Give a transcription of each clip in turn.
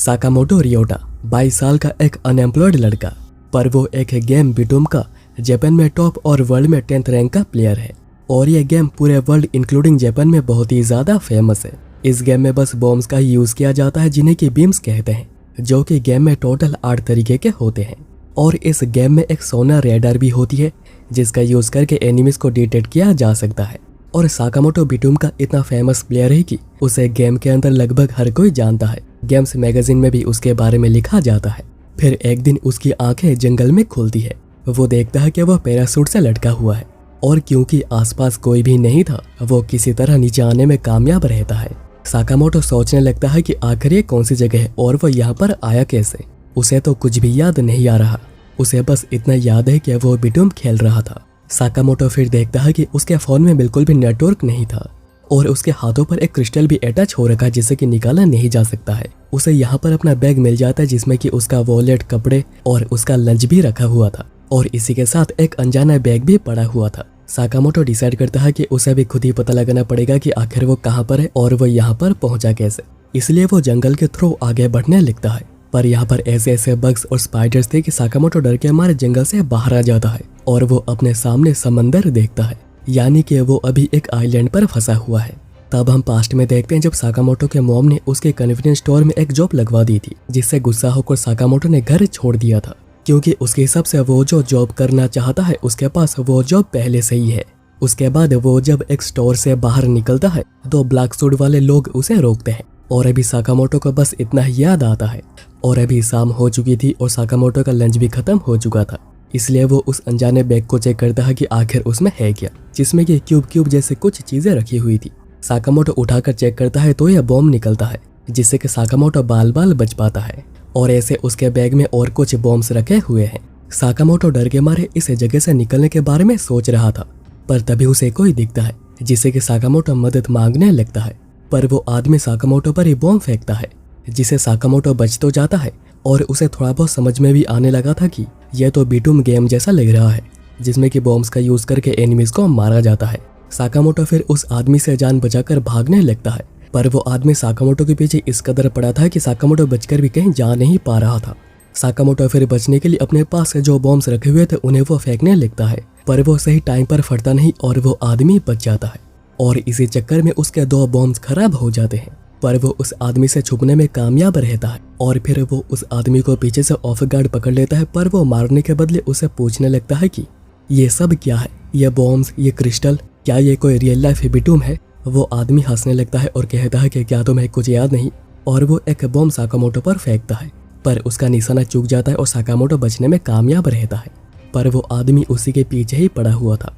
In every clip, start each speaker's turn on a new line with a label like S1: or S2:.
S1: Sakamoto रियोटा 22 साल का एक अनएम्प्लॉयड लड़का, पर वो एक गेम बिटूम का जापान में टॉप और वर्ल्ड में 10th रैंक का प्लेयर है। और ये गेम पूरे वर्ल्ड इंक्लूडिंग जापान में बहुत ही ज्यादा फेमस है। इस गेम में बस बॉम्ब्स का ही यूज किया जाता है जिन्हें कि बीम्स कहते हैं, जो कि गेम में टोटल 8 तरीके के होते हैं। और इस गेम में एक सोनार रेडार भी होती है जिसका यूज करके एनिमीज को डिटेक्ट किया जा सकता है। और साकामोटो बिटूम का इतना फेमस प्लेयर है कि उसे गेम के अंदर लगभग हर कोई जानता है। गेम्स मैगजीन में भी उसके बारे में लिखा जाता है। फिर एक दिन उसकी आंखें जंगल में खुलती है। वो देखता है कि वह पैराशूट से लटका हुआ है और क्योंकि आसपास कोई भी नहीं था, वो किसी तरह नीचे आने में कामयाब रहता है। साकामोटो सोचने लगता है कि आखिर ये कौन सी जगह है और वो यहाँ पर आया कैसे। उसे तो कुछ भी याद नहीं आ रहा। उसे बस इतना याद है कि वो बिटूम खेल रहा था। साकामोटो फिर देखता है कि उसके फोन में बिल्कुल भी नेटवर्क नहीं था और उसके हाथों पर एक क्रिस्टल भी अटैच हो रखा है जिसे कि निकाला नहीं जा सकता है। उसे यहाँ पर अपना बैग मिल जाता है जिसमें कि उसका वॉलेट, कपड़े और उसका लंच भी रखा हुआ था और इसी के साथ एक अनजाना बैग भी पड़ा हुआ था। साकामोटो डिसाइड करता है कि उसे भी खुद ही पता लगाना पड़ेगा कि आखिर वो कहाँ पर है और वो यहाँ पर पहुंचा कैसे। इसलिए वो जंगल के थ्रू आगे बढ़ने लगता है। पर यहाँ पर ऐसे ऐसे बग्स और स्पाइडर्स थे कि साकामोटो डर के मारे जंगल से बाहर आ जाता है और वो अपने सामने समंदर देखता है, यानी कि वो अभी एक आइलैंड पर फंसा हुआ है। तब हम पास्ट में देखते हैं जब साकामोटो के मॉम ने उसके कन्वीनियंस स्टोर में एक जॉब लगवा दी थी, जिससे गुस्सा होकर साकामोटो ने घर छोड़ दिया था, क्योंकि उसके हिसाब से वो जो जॉब करना चाहता है उसके पास वो जॉब पहले से ही है। उसके बाद वो जब एक स्टोर से बाहर निकलता है तो ब्लैक सूट वाले लोग उसे रोकते हैं और अभी साकामोटो को बस इतना ही याद आता है। और अभी शाम हो चुकी थी और साकामोटो का लंच भी खत्म हो चुका था, इसलिए वो उस अनजाने बैग को चेक करता है कि आखिर उसमें है क्या, जिसमें कि क्यूब जैसे कुछ चीजें रखी हुई थी। साकामोटो उठाकर चेक करता है तो यह बॉम्ब निकलता है, जिससे कि साकामोटो बाल बच पाता है। और ऐसे उसके बैग में और कुछ बॉम्ब्स रखे हुए हैं। साकामोटो डर के मारे इस जगह से निकलने के बारे में सोच रहा था, पर तभी उसे कोई दिखता है जिससे कि साकामोटो मदद मांगने लगता है। पर वो आदमी साकामोटो पर ही बॉम्ब फेंकता है, जिसे साकामोटो बच तो जाता है और उसे थोड़ा बहुत समझ में भी आने लगा था कि यह तो बिटूम गेम जैसा लग रहा है जिसमें कि बॉम्ब्स का यूज करके एनिमीज को मारा जाता है। साकामोटो फिर उस आदमी से जान बचाकर भागने लगता है, पर वो आदमी साकामोटो के पीछे इस कदर पड़ा था कि साकामोटो बचकर भी कहीं जा नहीं पा रहा था। साकामोटो फिर बचने के लिए अपने पास जो बॉम्ब्स रखे हुए थे उन्हें वो फेंकने लगता है, पर वो सही टाइम पर फटता नहीं और वो आदमी बच जाता है। और इसी चक्कर में उसके 2 बॉम्ब्स खराब हो जाते हैं, पर वो उस आदमी से छुपने में कामयाब रहता है। और फिर वो उस आदमी को पीछे से ऑफ गार्ड पकड़ लेता है, पर वो मारने के बदले उसे पूछने लगता है कि ये सब क्या है, ये बॉम्ब्स, ये क्रिस्टल, क्या ये कोई रियल लाइफ बिटूम है। वो आदमी हंसने लगता है और कहता है कि क्या तुम्हें कुछ याद नहीं, और वो एक बॉम्ब साकामोटो पर फेंकता है, पर उसका निशाना चूक जाता है और साकामोटो बचने में कामयाब रहता है। पर वो आदमी उसी के पीछे ही पड़ा हुआ था।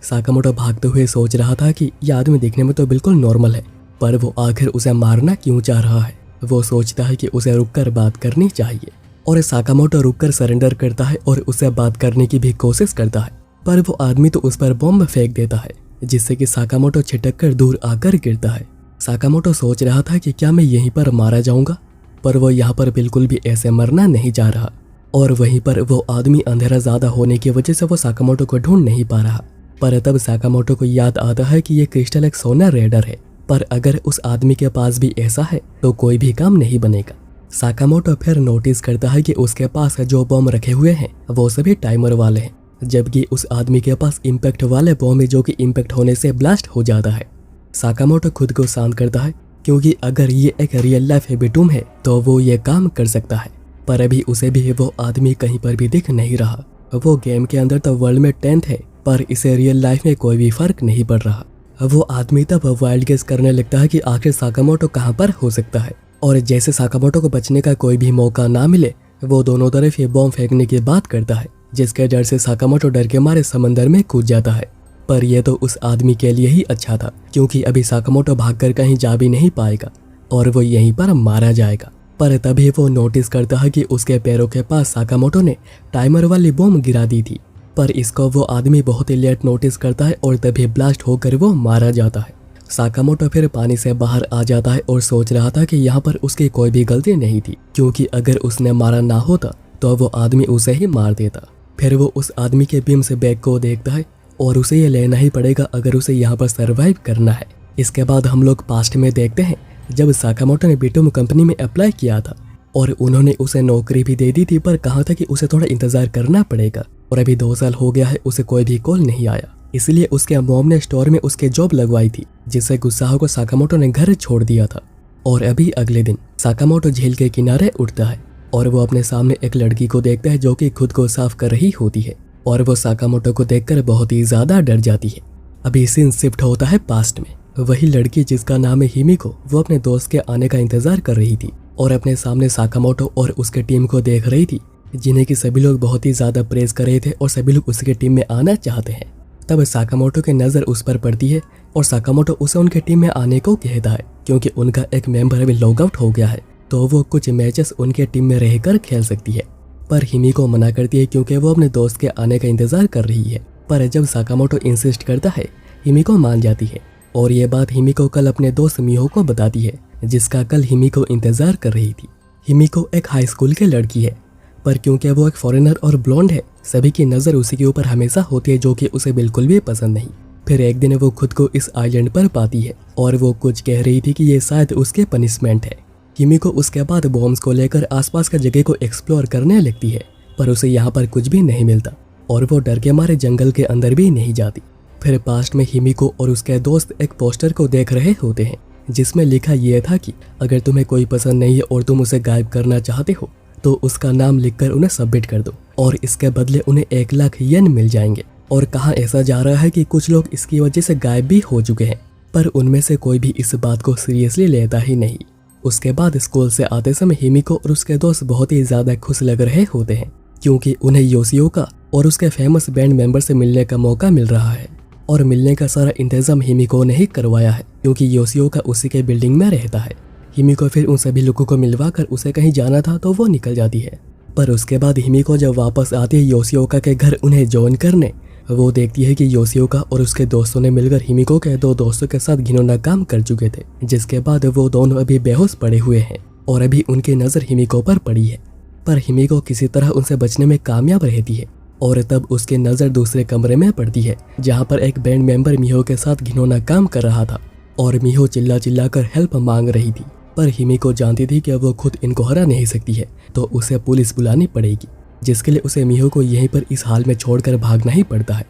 S1: साकामोटो भागते हुए सोच रहा था कि यह आदमी दिखने में तो बिल्कुल नॉर्मल है, पर वो आखिर उसे मारना क्यों चाह रहा है। वो सोचता है कि उसे रुककर बात करनी चाहिए और साकामोटो रुककर सरेंडर करता है और उससे बात करने की भी कोशिश करता है, पर वो आदमी तो उस पर बॉम्ब फेंक देता है, जिससे कि साकामोटो छिटक कर दूर आकर गिरता है। साकामोटो सोच रहा था कि क्या मैं यहीं पर मारा जाऊंगा, पर वो यहाँ पर बिल्कुल भी ऐसे मरना नहीं चाह रहा। और वहीं पर वो आदमी अंधेरा ज्यादा होने की वजह से वो साकामोटो को ढूंढ नहीं पा रहा। पर तब साकामोटो को याद आता है कि ये क्रिस्टल एक सोनार रेडर है, पर अगर उस आदमी के पास भी ऐसा है तो कोई भी काम नहीं बनेगा। साकामोटो फिर नोटिस करता है कि उसके पास जो बॉम्ब रखे हुए हैं वो सभी टाइमर वाले हैं, जबकि उस आदमी के पास इम्पैक्ट वाले बॉम्ब है जो कि इम्पैक्ट होने से ब्लास्ट हो जाता है। साकामोटो खुद को शांत करता है, क्योंकि अगर ये एक रियल लाइफ बिटूम है तो वो ये काम कर सकता है। पर अभी उसे भी वो आदमी कहीं पर भी दिख नहीं रहा। वो गेम के अंदर तो वर्ल्ड में 10th है, पर इसे रियल लाइफ में कोई भी फर्क नहीं पड़ रहा। वो आदमी तब वाइल्ड गेस करने लगता है कि आखिर साकामोटो कहाँ पर हो सकता है। और जैसे साकामोटो को बचने का कोई भी मौका ना मिले, वो दोनों तरफ ये बॉम्ब फेंकने की बात करता है, जिसके डर से साकामोटो डर के मारे समंदर में कूद जाता है। पर यह तो उस आदमी के लिए ही अच्छा था, क्योंकि अभी साकामोटो भागकर कहीं जा भी नहीं पाएगा और वो यहीं पर मारा जाएगा। पर तभी वो नोटिस करता है कि उसके पैरों के पास साकामोटो ने टाइमर वाली बॉम्ब गिरा दी थी, पर इसको वो आदमी बहुत ही लेट नोटिस करता है और तभी ब्लास्ट होकर वो मारा जाता है। साकामोटो फिर पानी से बाहर आ जाता है और सोच रहा था कि यहाँ पर उसकी कोई भी गलती नहीं थी, क्योंकि अगर उसने मारा ना होता तो वो आदमी उसे ही मार देता। फिर वो उस आदमी के बीम से बैग को देखता है और उसे ये लेना ही पड़ेगा अगर उसे यहाँ पर सरवाइव करना है। इसके बाद हम लोग पास्ट में देखते हैं जब साकामोटो ने बिटूम कंपनी में अप्लाई किया था और उन्होंने उसे नौकरी भी दे दी थी, पर कहा था कि उसे थोड़ा इंतजार करना पड़ेगा। और अभी 2 साल हो गया है, उसे कोई भी कॉल नहीं आया। इसलिए उसके मॉम ने स्टोर में उसके जॉब लगवाई थी, जिससे गुस्सा होकर साकामोटो ने घर छोड़ दिया था। और अभी अगले दिन साकामोटो झील के किनारे उठता है और वो अपने सामने एक लड़की को देखता है जो कि खुद को साफ कर रही होती है, और वो साकामोटो को देखकर बहुत ही ज्यादा डर जाती है। अभी सीन शिफ्ट होता है पास्ट में। वही लड़की जिसका नाम है हिमिको, वो अपने दोस्त के आने का इंतजार कर रही थी और अपने सामने साकामोटो और उसके टीम को देख रही थी, जिन्हें कि सभी लोग बहुत ही ज्यादा प्रेज कर रहे थे और सभी लोग उसके टीम में आना चाहते हैं। तब साकामोटो की नजर उस पर पड़ती है और साकामोटो उसे उनके टीम में आने को कहता है, क्योंकि उनका एक मेंबर अभी लॉग आउट हो गया है, तो वो कुछ मैचेस उनके टीम में रहकर खेल सकती है। पर हिमिको मना करती है क्योंकि वो अपने दोस्त के आने का इंतजार कर रही है। पर जब साकामोटो इंसिस्ट करता है, हिमिको मान जाती है और ये बात हिमिको कल अपने दोस्त मिहो को बताती है, जिसका कल हिमिको इंतजार कर रही थी। हिमिको एक हाई स्कूल की लड़की है, पर क्योंकि वो एक फॉरेनर और ब्लॉन्ड है, सभी की नज़र उसी के ऊपर हमेशा होती है, जो कि उसे बिल्कुल भी पसंद नहीं। फिर एक दिन वो खुद को इस आइलैंड पर पाती है और वो कुछ कह रही थी कि ये शायद उसके पनिशमेंट है। हिमिको उसके बाद बॉम्ब्स को लेकर आसपास का जगह को एक्सप्लोर करने लगती है, पर उसे यहाँ पर कुछ भी नहीं मिलता और वो डर के मारे जंगल के अंदर भी नहीं जाती। फिर पास्ट में हिमिको और उसके दोस्त एक पोस्टर को देख रहे होते हैं, जिसमें लिखा यह था कि अगर तुम्हें कोई पसंद नहीं है और तुम उसे गायब करना चाहते हो तो उसका नाम लिखकर उन्हें सबमिट कर दो और इसके बदले उन्हें 1 लाख येन मिल जाएंगे। और कहा ऐसा जा रहा है कि कुछ लोग इसकी वजह से गायब भी हो चुके हैं, पर उनमें से कोई भी इस बात को सीरियसली लेता ही नहीं। उसके बाद स्कूल से आते समय हिमिको और उसके दोस्त बहुत ही ज्यादा खुश लग रहे होते हैं, क्योंकि उन्हें योशिओका और उसके फेमस बैंड मेंबर से मिलने का मौका मिल रहा है। और मिलने का सारा इंतजाम हिमिको ने ही करवाया है, क्योंकि योशिओका उसी के बिल्डिंग में रहता है। हिमिको फिर उन सभी लोगों को मिलवा कर उसे कहीं जाना था तो वो निकल जाती है। पर उसके बाद हिमिको जब वापस आती है योशिओका के घर उन्हें ज्वाइन करने, वो देखती है कि योशिओका और उसके दोस्तों ने मिलकर हिमिको के 2 दोस्तों के साथ घिनौना काम कर चुके थे, जिसके बाद वो दोनों अभी बेहोश पड़े हुए हैं और अभी उनकी नज़र हिमिको पर पड़ी है। पर हिमिको किसी तरह उनसे बचने में कामयाब रहती है और तब उसकी नज़र दूसरे कमरे में पड़ती है, जहाँ पर एक बैंड मेंबर मिहो के साथ घिनौना काम कर रहा था और मिहो चिल्ला चिल्ला कर हेल्प मांग रही थी। पर हिमिको जानती थी कि वो खुद इनको हरा नहीं सकती है, तो उसे पुलिस बुलानी पड़ेगी, जिसके लिए उसे मिहो को यहीं पर इस हाल में छोड़कर भागना ही पड़ता है।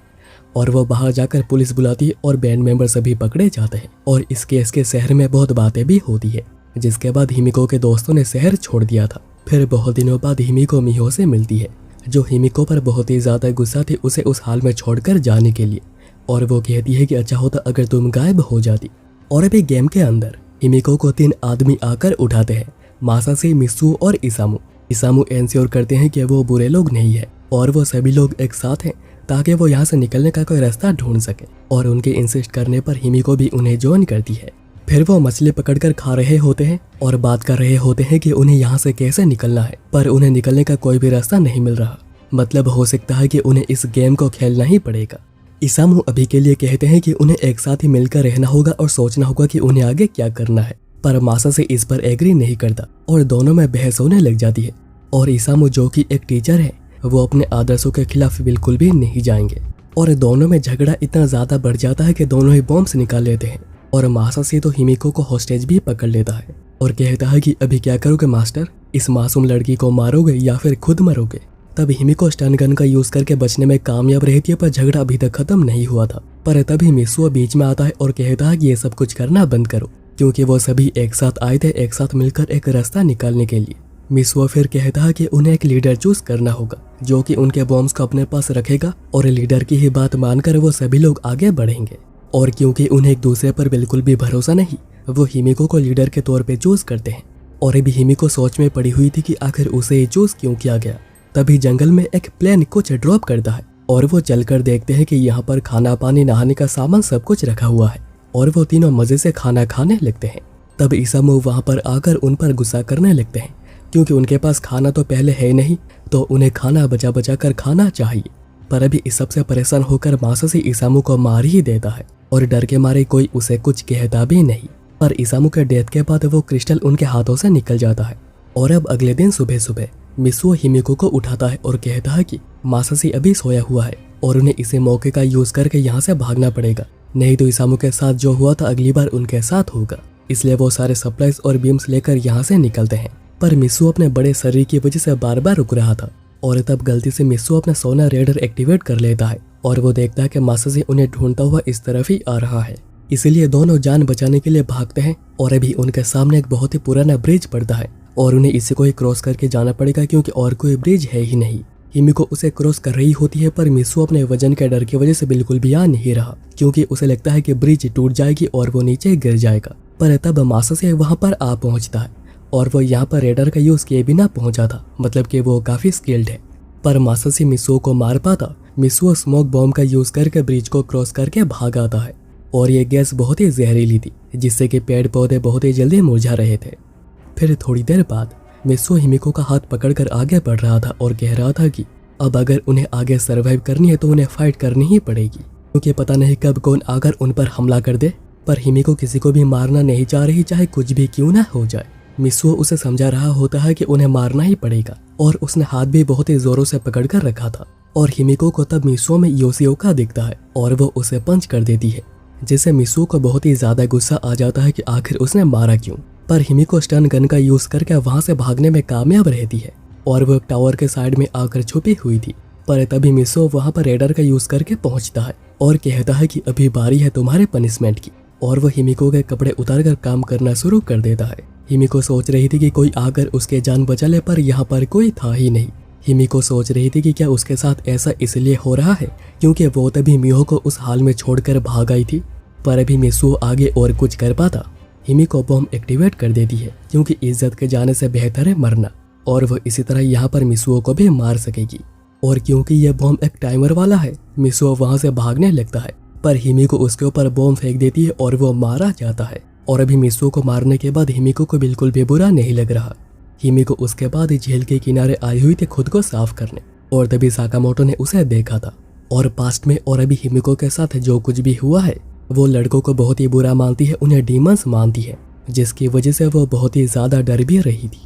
S1: और वो बाहर जाकर पुलिस बुलाती है और बैंड मेंबर सभी पकड़े जाते हैं और इस केस के शहर में बहुत बातें भी होती है। जिसके बाद हिमिको के दोस्तों ने शहर छोड़ दिया था। फिर बहुत दिनों बाद हिमिको मिहो से मिलती है, जो हिमिको पर बहुत ही ज्यादा गुस्सा थी उसे उस हाल में छोड़कर जाने के लिए, और वो कहती है कि अच्छा होता अगर तुम गायब हो जाती। और अभी गेम के अंदर हिमिको को 3 आदमी आकर उठाते हैं, मासाशी, मित्सुओ और इसामू। इसामू एंश्योर करते हैं कि वो बुरे लोग नहीं है और वो सभी लोग एक साथ हैं ताकि वो यहाँ से निकलने का कोई रास्ता ढूंढ सके। और उनके इंसिस्ट करने पर हिमिको भी उन्हें ज्वाइन करती है। फिर वो मछली पकड़कर खा रहे होते हैं और बात कर रहे होते हैं कि उन्हें यहाँ से कैसे निकलना है, पर उन्हें निकलने का कोई भी रास्ता नहीं मिल रहा। मतलब हो सकता है कि उन्हें इस गेम को खेलना ही पड़ेगा। इसामू अभी के लिए कहते हैं कि उन्हें एक साथ ही मिलकर रहना होगा और सोचना होगा कि उन्हें आगे क्या करना है, पर मासाशी इस पर एग्री नहीं करता और दोनों में बहस होने लग जाती है। और इसामू जो कि एक टीचर है, वो अपने आदर्शों के खिलाफ बिल्कुल भी नहीं जाएंगे और दोनों में झगड़ा इतना ज्यादा बढ़ जाता है कि दोनों ही बॉम्ब्स निकाल लेते हैं। और मासाशी तो हिमिको को हॉस्टेज भी पकड़ लेता है और कहता है कि अभी क्या करोगे मास्टर, इस मासूम लड़की को मारोगे या फिर खुद मरोगे। तब हिमिको स्टन गन का यूज करके बचने में कामयाब रहती है, पर झगड़ा अभी तक खत्म नहीं हुआ था। पर तभी मित्सुओ बीच में आता है और कहता है कि ये सब कुछ करना बंद करो, क्योंकि वो सभी एक साथ आए थे एक साथ मिलकर एक रास्ता निकालने के लिए। मित्सुओ फिर कहता है कि उन्हें एक लीडर चूज करना होगा जो कि उनके बॉम्ब्स को अपने पास रखेगा और लीडर की ही बात मानकर वो सभी लोग आगे बढ़ेंगे। और क्योंकि उन्हें एक दूसरे पर बिल्कुल भी भरोसा नहीं, वो हिमिको को लीडर के तौर पे चूज करते हैं। और अभी हिमिको सोच में पड़ी हुई थी कि आखिर उसे चूज क्यों किया गया। तभी जंगल में एक प्लेन कुछ ड्रॉप करता है और वो चलकर देखते हैं कि यहाँ पर खाना पानी नहाने का सामान सब कुछ रखा हुआ है और वो तीनों मजे से खाना खाने लगते हैं। तब इसामू वहाँ पर आकर उन पर गुस्सा करने लगते हैं, क्योंकि उनके पास खाना तो पहले है नहीं, तो उन्हें खाना बचा बचा कर खाना चाहिए। पर अभी इस सबसे परेशान होकर मासाशी इसामू को मार ही देता है और डर के मारे कोई उसे कुछ कहता भी नहीं। पर इसामू के डेथ के बाद वो क्रिस्टल उनके हाथों से निकल जाता है। और अब अगले दिन सुबह सुबह मित्सुओ हिमिको को उठाता है और कहता है कि मासाशी अभी सोया हुआ है और उन्हें इसे मौके का यूज करके यहाँ से भागना पड़ेगा, नहीं तो इसामू के साथ जो हुआ था अगली बार उनके साथ होगा। इसलिए वो सारे सप्लाईज और बीम्स लेकर यहाँ से निकलते हैं पर मिसू अपने बड़े शरीर की वजह से बार बार रुक रहा था। और तब गलती से मिसू अपना सोना रेडर एक्टिवेट कर लेता है और वो देखता है कि मासाशी उन्हें ढूंढता हुआ इस तरफ ही आ रहा है। इसीलिए दोनों जान बचाने के लिए भागते हैं और अभी उनके सामने एक बहुत ही पुराना ब्रिज पड़ता है और उन्हें इसी को ही क्रॉस करके जाना पड़ेगा क्योंकि और कोई ब्रिज है ही नहीं। हिमिको उसे क्रॉस कर रही होती है पर मिसू अपने वजन के डर की वजह से बिल्कुल भी आ नहीं रहा क्योंकि उसे लगता है कि ब्रिज टूट जाएगी और वो नीचे गिर जाएगा। पर तब मासाशी वहां पर आ पहुंचता है और वो यहाँ पर रेडर का यूज किए बिना पहुंचा था, मतलब कि वो काफी स्किल्ड है। पर मासाशी मिसू को मार पाता। मिसू स्मोक बॉम्ब का यूज करके ब्रिज को क्रॉस करके भाग आता है और ये गैस बहुत ही जहरीली थी जिससे कि पेड़ पौधे बहुत ही जल्दी मुरझा रहे थे। फिर थोड़ी देर बाद मिसू हिमिको का हाथ पकड़कर आगे बढ़ रहा था और कह रहा था कि अब अगर उन्हें आगे सर्वाइव करनी है तो उन्हें फाइट करनी ही पड़ेगी क्योंकि पता नहीं कब कौन आकर उन पर हमला कर दे। पर हिमिको किसी को भी मारना नहीं चाह रही, चाहे कुछ भी क्यों ना हो जाए। मिसू उसे समझा रहा होता है कि उन्हें मारना ही पड़ेगा और उसने हाथ भी बहुत ही जोरों से पकड़कर रखा था। और हिमिको को तब मिसू में योशिओका दिखता है और वो उसे पंच कर देती है जिससे मिसू को बहुत ही ज्यादा गुस्सा आ जाता है कि आखिर उसने मारा क्यों। पर हिमिको स्टन गन का यूज करके वहां से भागने में कामयाब रहती है और वो एक टावर के साइड में आकर छुपी हुई थी। पर तभी मिसू वहां पर रेडर का यूज करके पहुंचता है और कहता है कि अभी बारी है तुम्हारे पनिशमेंट की। और वो हिमिको के कपड़े उतारकर काम करना शुरू कर देता है। हिमिको सोच रही थी कि कोई आकर उसके जान बचा ले पर यहाँ पर कोई था ही नहीं। हिमिको सोच रही थी कि क्या उसके साथ ऐसा इसलिए हो रहा है क्योंकि वो तभी मिहो को उस हाल में छोड़कर भाग आई थी। पर अभी मिसू आगे और कुछ कर पाता। हिमिको बॉम्ब एक्टिवेट कर देती है क्योंकि इज्जत के जाने से बेहतर है मरना और वो इसी तरह यहाँ पर मिसुओ को भी मार सकेगी। और क्योंकि यह बॉम्ब एक टाइमर वाला है मिसुओ वहां से भागने लगता है पर हिमिको उसके ऊपर बॉम्ब फेंक देती है और वो मारा जाता है। और अभी मिसुओ को मारने के बाद हिमिको को बिल्कुल भी बुरा नहीं लग रहा। हिमिको उसके बाद झील के किनारे आई हुई थी खुद को साफ करने और तभी साकामोटो ने उसे देखा था। और पास्ट में और अभी हिमिको के साथ जो कुछ भी हुआ है वो लड़कों को बहुत ही बुरा मानती है, उन्हें डीमंस मानती है जिसकी वजह से वो बहुत ही ज्यादा डर भी रही थी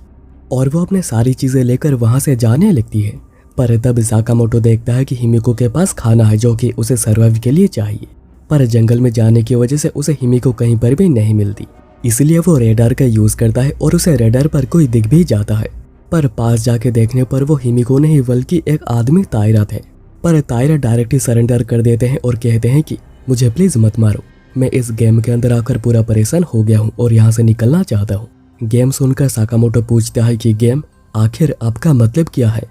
S1: और वो अपने सारी चीजें लेकर वहां से जाने लगती है। पर तब साकामोटो देखता है कि हिमिको के पास खाना है जो कि उसे सर्वाइव के लिए चाहिए। पर जंगल में जाने की वजह से उसे हिमिको कहीं पर भी नहीं मिलती, इसलिए वो रेडार का यूज करता है और उसे रेडार पर कोई दिख भी जाता है। पर पास जाके देखने पर वो हिमिको नहीं बल्कि एक आदमी तायरा थे। पर तायरा डायरेक्ट ही सरेंडर कर देते हैं और कहते हैं कि मुझे प्लीज मत मारो, मैं इस गेम के अंदर आकर पूरा परेशान हो गया हूँ और यहाँ से निकलना चाहता हूँ। गेम सुनकर साकामोटो पूछता है कि गेम आखिर आपका मतलब क्या है।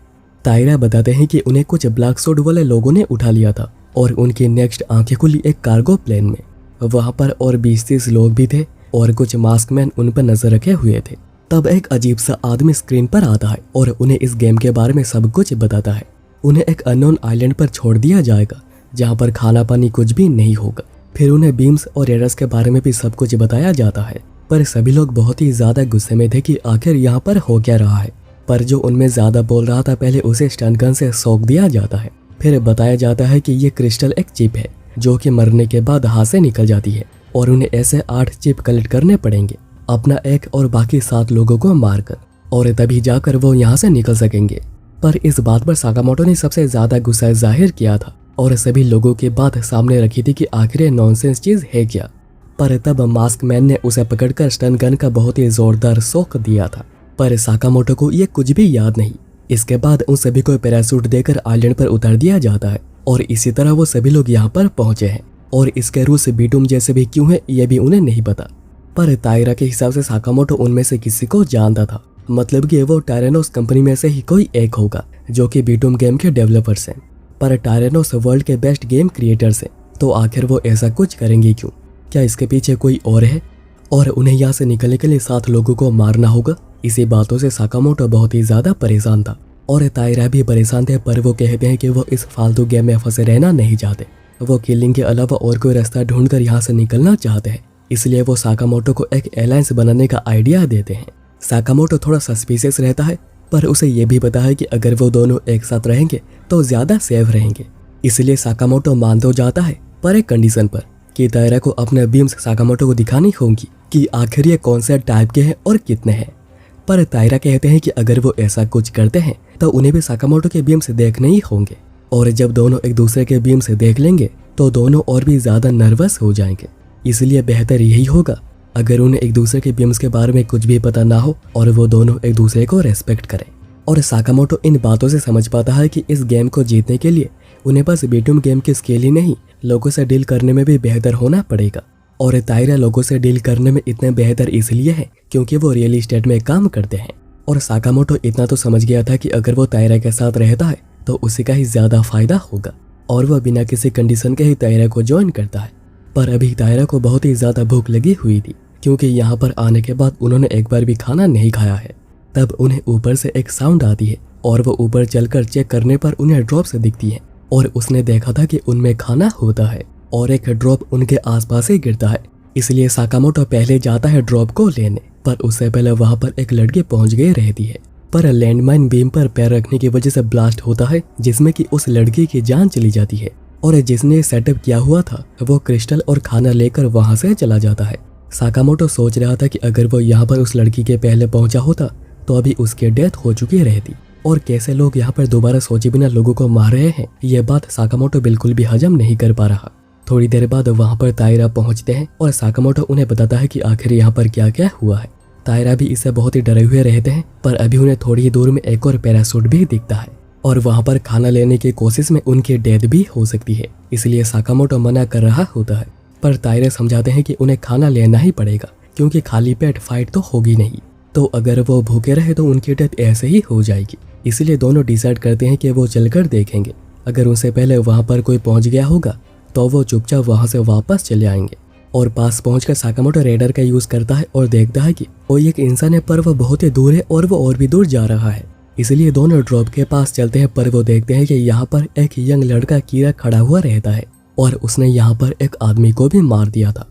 S1: तायरा बताते हैं कि उन्हें कुछ ब्लैक सूट वाले लोगों ने उठा लिया था और उनकी नेक्स्ट आंखें खुली एक कार्गो प्लेन में। वहां पर और 20-30 लोग भी थे और कुछ मास्कमैन उन पर नजर रखे हुए थे। तब एक अजीब सा आदमी स्क्रीन पर आता है और उन्हें इस गेम के बारे में सब कुछ बताता है। उन्हें एक अननोन आइलैंड पर छोड़ दिया जाएगा जहाँ पर खाना पानी कुछ भी नहीं होगा। फिर उन्हें बीम्स और एरर्स के बारे में भी सब कुछ बताया जाता है। पर सभी लोग बहुत ही ज्यादा गुस्से में थे कि आखिर यहाँ पर हो क्या रहा है। पर जो उनमें ज्यादा बोल रहा था पहले उसे स्टन गन से सौंप दिया जाता है। फिर बताया जाता है कि ये क्रिस्टल एक चिप है जो कि मरने के बाद हाथ से निकल जाती है और उन्हें ऐसे 8 चिप कलेक्ट करने पड़ेंगे अपना एक और बाकी 7 लोगों को मारकर, और तभी जाकर वो यहाँ से निकल सकेंगे। पर इस बात पर साकामोटो ने सबसे ज्यादा गुस्सा जाहिर किया था और सभी लोगों की बात सामने रखी थी कि आखिर नॉनसेंस चीज है क्या। पर तब मास्क मैन ने उसे पकड़कर स्टन गन का बहुत ही जोरदार शॉक दिया था। पर साकामोटो को ये कुछ भी याद नहीं। इसके बाद उन सभी को पैराशूट देकर आइलैंड पर उतार दिया जाता है और इसी तरह वो सभी लोग यहाँ पर पहुंचे हैं। और इसके रूल्स बीटूम जैसे भी क्यों है ये भी उन्हें नहीं पता। पर तायरा के हिसाब से साकामोटो उनमें से किसी को जानता था, मतलब कि वो टायरेनोस कंपनी में से ही कोई एक होगा जो कि बीटूम गेम के डेवलपर्स हैं। पर टायरेनोस वर्ल्ड के बेस्ट गेम क्रिएटर्स हैं, तो आखिर वो ऐसा कुछ करेंगे क्यों? क्या इसके पीछे कोई और है और उन्हें यहाँ से निकलने के लिए 7 लोगों को मारना होगा? इसी बातों से साकामोटो बहुत ही ज्यादा परेशान था और तायरा भी परेशान थे। पर वो कहते हैं कि वो इस फालतू गेम में फंसे रहना नहीं चाहते, वो किलिंग के अलावा और कोई रास्ता ढूंढकर यहाँ से निकलना चाहते हैं। इसलिए वो साकामोटो को एक अलायंस बनाने का आइडिया देते हैं। साकामोटो थोड़ा सस्पिशियस रहता है पर उसे ये भी पता है कि अगर वो दोनों एक साथ रहेंगे तो ज्यादा सेफ रहेंगे। इसलिए साकामोटो मान तो जाता है पर एक कंडीशन पर कि तायरा को अपने बीम्स साकामोटो को दिखानी होंगी कि आखिर ये कौन से टाइप के हैं और कितने हैं। पर तायरा कहते हैं कि अगर वो ऐसा कुछ करते हैं तो उन्हें भी साकामोटो के बीम्स देखने ही होंगे और जब दोनों एक दूसरे के बीम्स देख लेंगे तो दोनों और भी ज्यादा नर्वस हो जाएंगे। इसलिए बेहतर यही होगा अगर उन्हें एक दूसरे के बीम्स के बारे में कुछ भी पता ना हो और वो दोनों एक दूसरे को रेस्पेक्ट करें। और साकामोटो इन बातों से समझ पाता है कि इस गेम को जीतने के लिए उन्हें बस बीटूम गेम की स्किल ही नहीं, लोगों से डील करने में भी बेहतर होना पड़ेगा। और तायरा लोगों से डील करने में इतने बेहतर इसलिए है क्योंकि वो रियल एस्टेट में काम करते हैं। और साकामोटो इतना तो समझ गया था कि अगर वो तायरा के साथ रहता है तो उसी का ही ज्यादा फायदा होगा, और वह बिना किसी कंडीशन के ही तायरा को ज्वाइन करता है। पर अभी तायरा को बहुत ही ज्यादा भूख लगी हुई थी क्योंकि यहाँ पर आने के बाद उन्होंने एक बार भी खाना नहीं खाया है। तब उन्हें ऊपर से एक साउंड आती है और वो ऊपर चलकर चेक करने पर उन्हें ड्रॉप्स दिखती है, और उसने देखा था कि उनमें खाना होता है और एक ड्रॉप उनके आसपास ही गिरता है। इसलिए साकामोटो पहले जाता है ड्रॉप को लेने, पर उससे पहले वहां पर एक लड़की पहुंच गई रहती है। पर लैंडमाइन बीम पर पैर रखने की वजह से ब्लास्ट होता है जिसमें कि उस लड़की की जान चली जाती है, और जिसने सेटअप किया हुआ था वो क्रिस्टल और खाना लेकर वहां से चला जाता है। साकामोटो सोच रहा था कि अगर वो यहाँ पर उस लड़की के पहले पहुंचा होता तो अभी उसकी डेथ हो चुकी रहती, और कैसे लोग यहाँ पर दोबारा सोचे बिना लोगों को मार रहे हैं ये बात साकामोटो बिल्कुल भी हजम नहीं कर पा रहा। थोड़ी देर बाद वहां पर तायरा पहुंचते हैं और साकामोटो उन्हें बताता है कि आखिर यहाँ पर क्या क्या हुआ है। तायरा भी इससे बहुत ही डरे हुए रहते हैं, पर अभी उन्हें थोड़ी ही दूर में एक और पैराशूट भी दिखता है और वहां पर खाना लेने की कोशिश में उनकी डेथ भी हो सकती है, इसलिए साकामोटो मना कर रहा होता है। पर तायरा समझाते हैं कि उन्हें खाना लेना ही पड़ेगा क्योंकि खाली पेट फाइट तो होगी नहीं, तो अगर वो भूखे रहे तो उनकी डेथ ऐसे ही हो जाएगी। इसलिए दोनों डिसाइड करते हैं कि वो चलकर देखेंगे, अगर उनसे पहले वहां पर कोई पहुंच गया होगा तो वो चुपचाप वहां से वापस चले आएंगे। और पास पहुंचकर साकामोटो रेडर का यूज करता है और देखता है कि कोई एक इंसान है, पर वो बहुत ही दूर है और वो और भी दूर जा रहा है। इसलिए दोनों ड्रॉप के पास चलते हैं, पर वो देखते हैं कि यहाँ पर एक यंग लड़का कीरा खड़ा हुआ रहता है और उसने यहाँ पर एक आदमी को भी मार दिया था।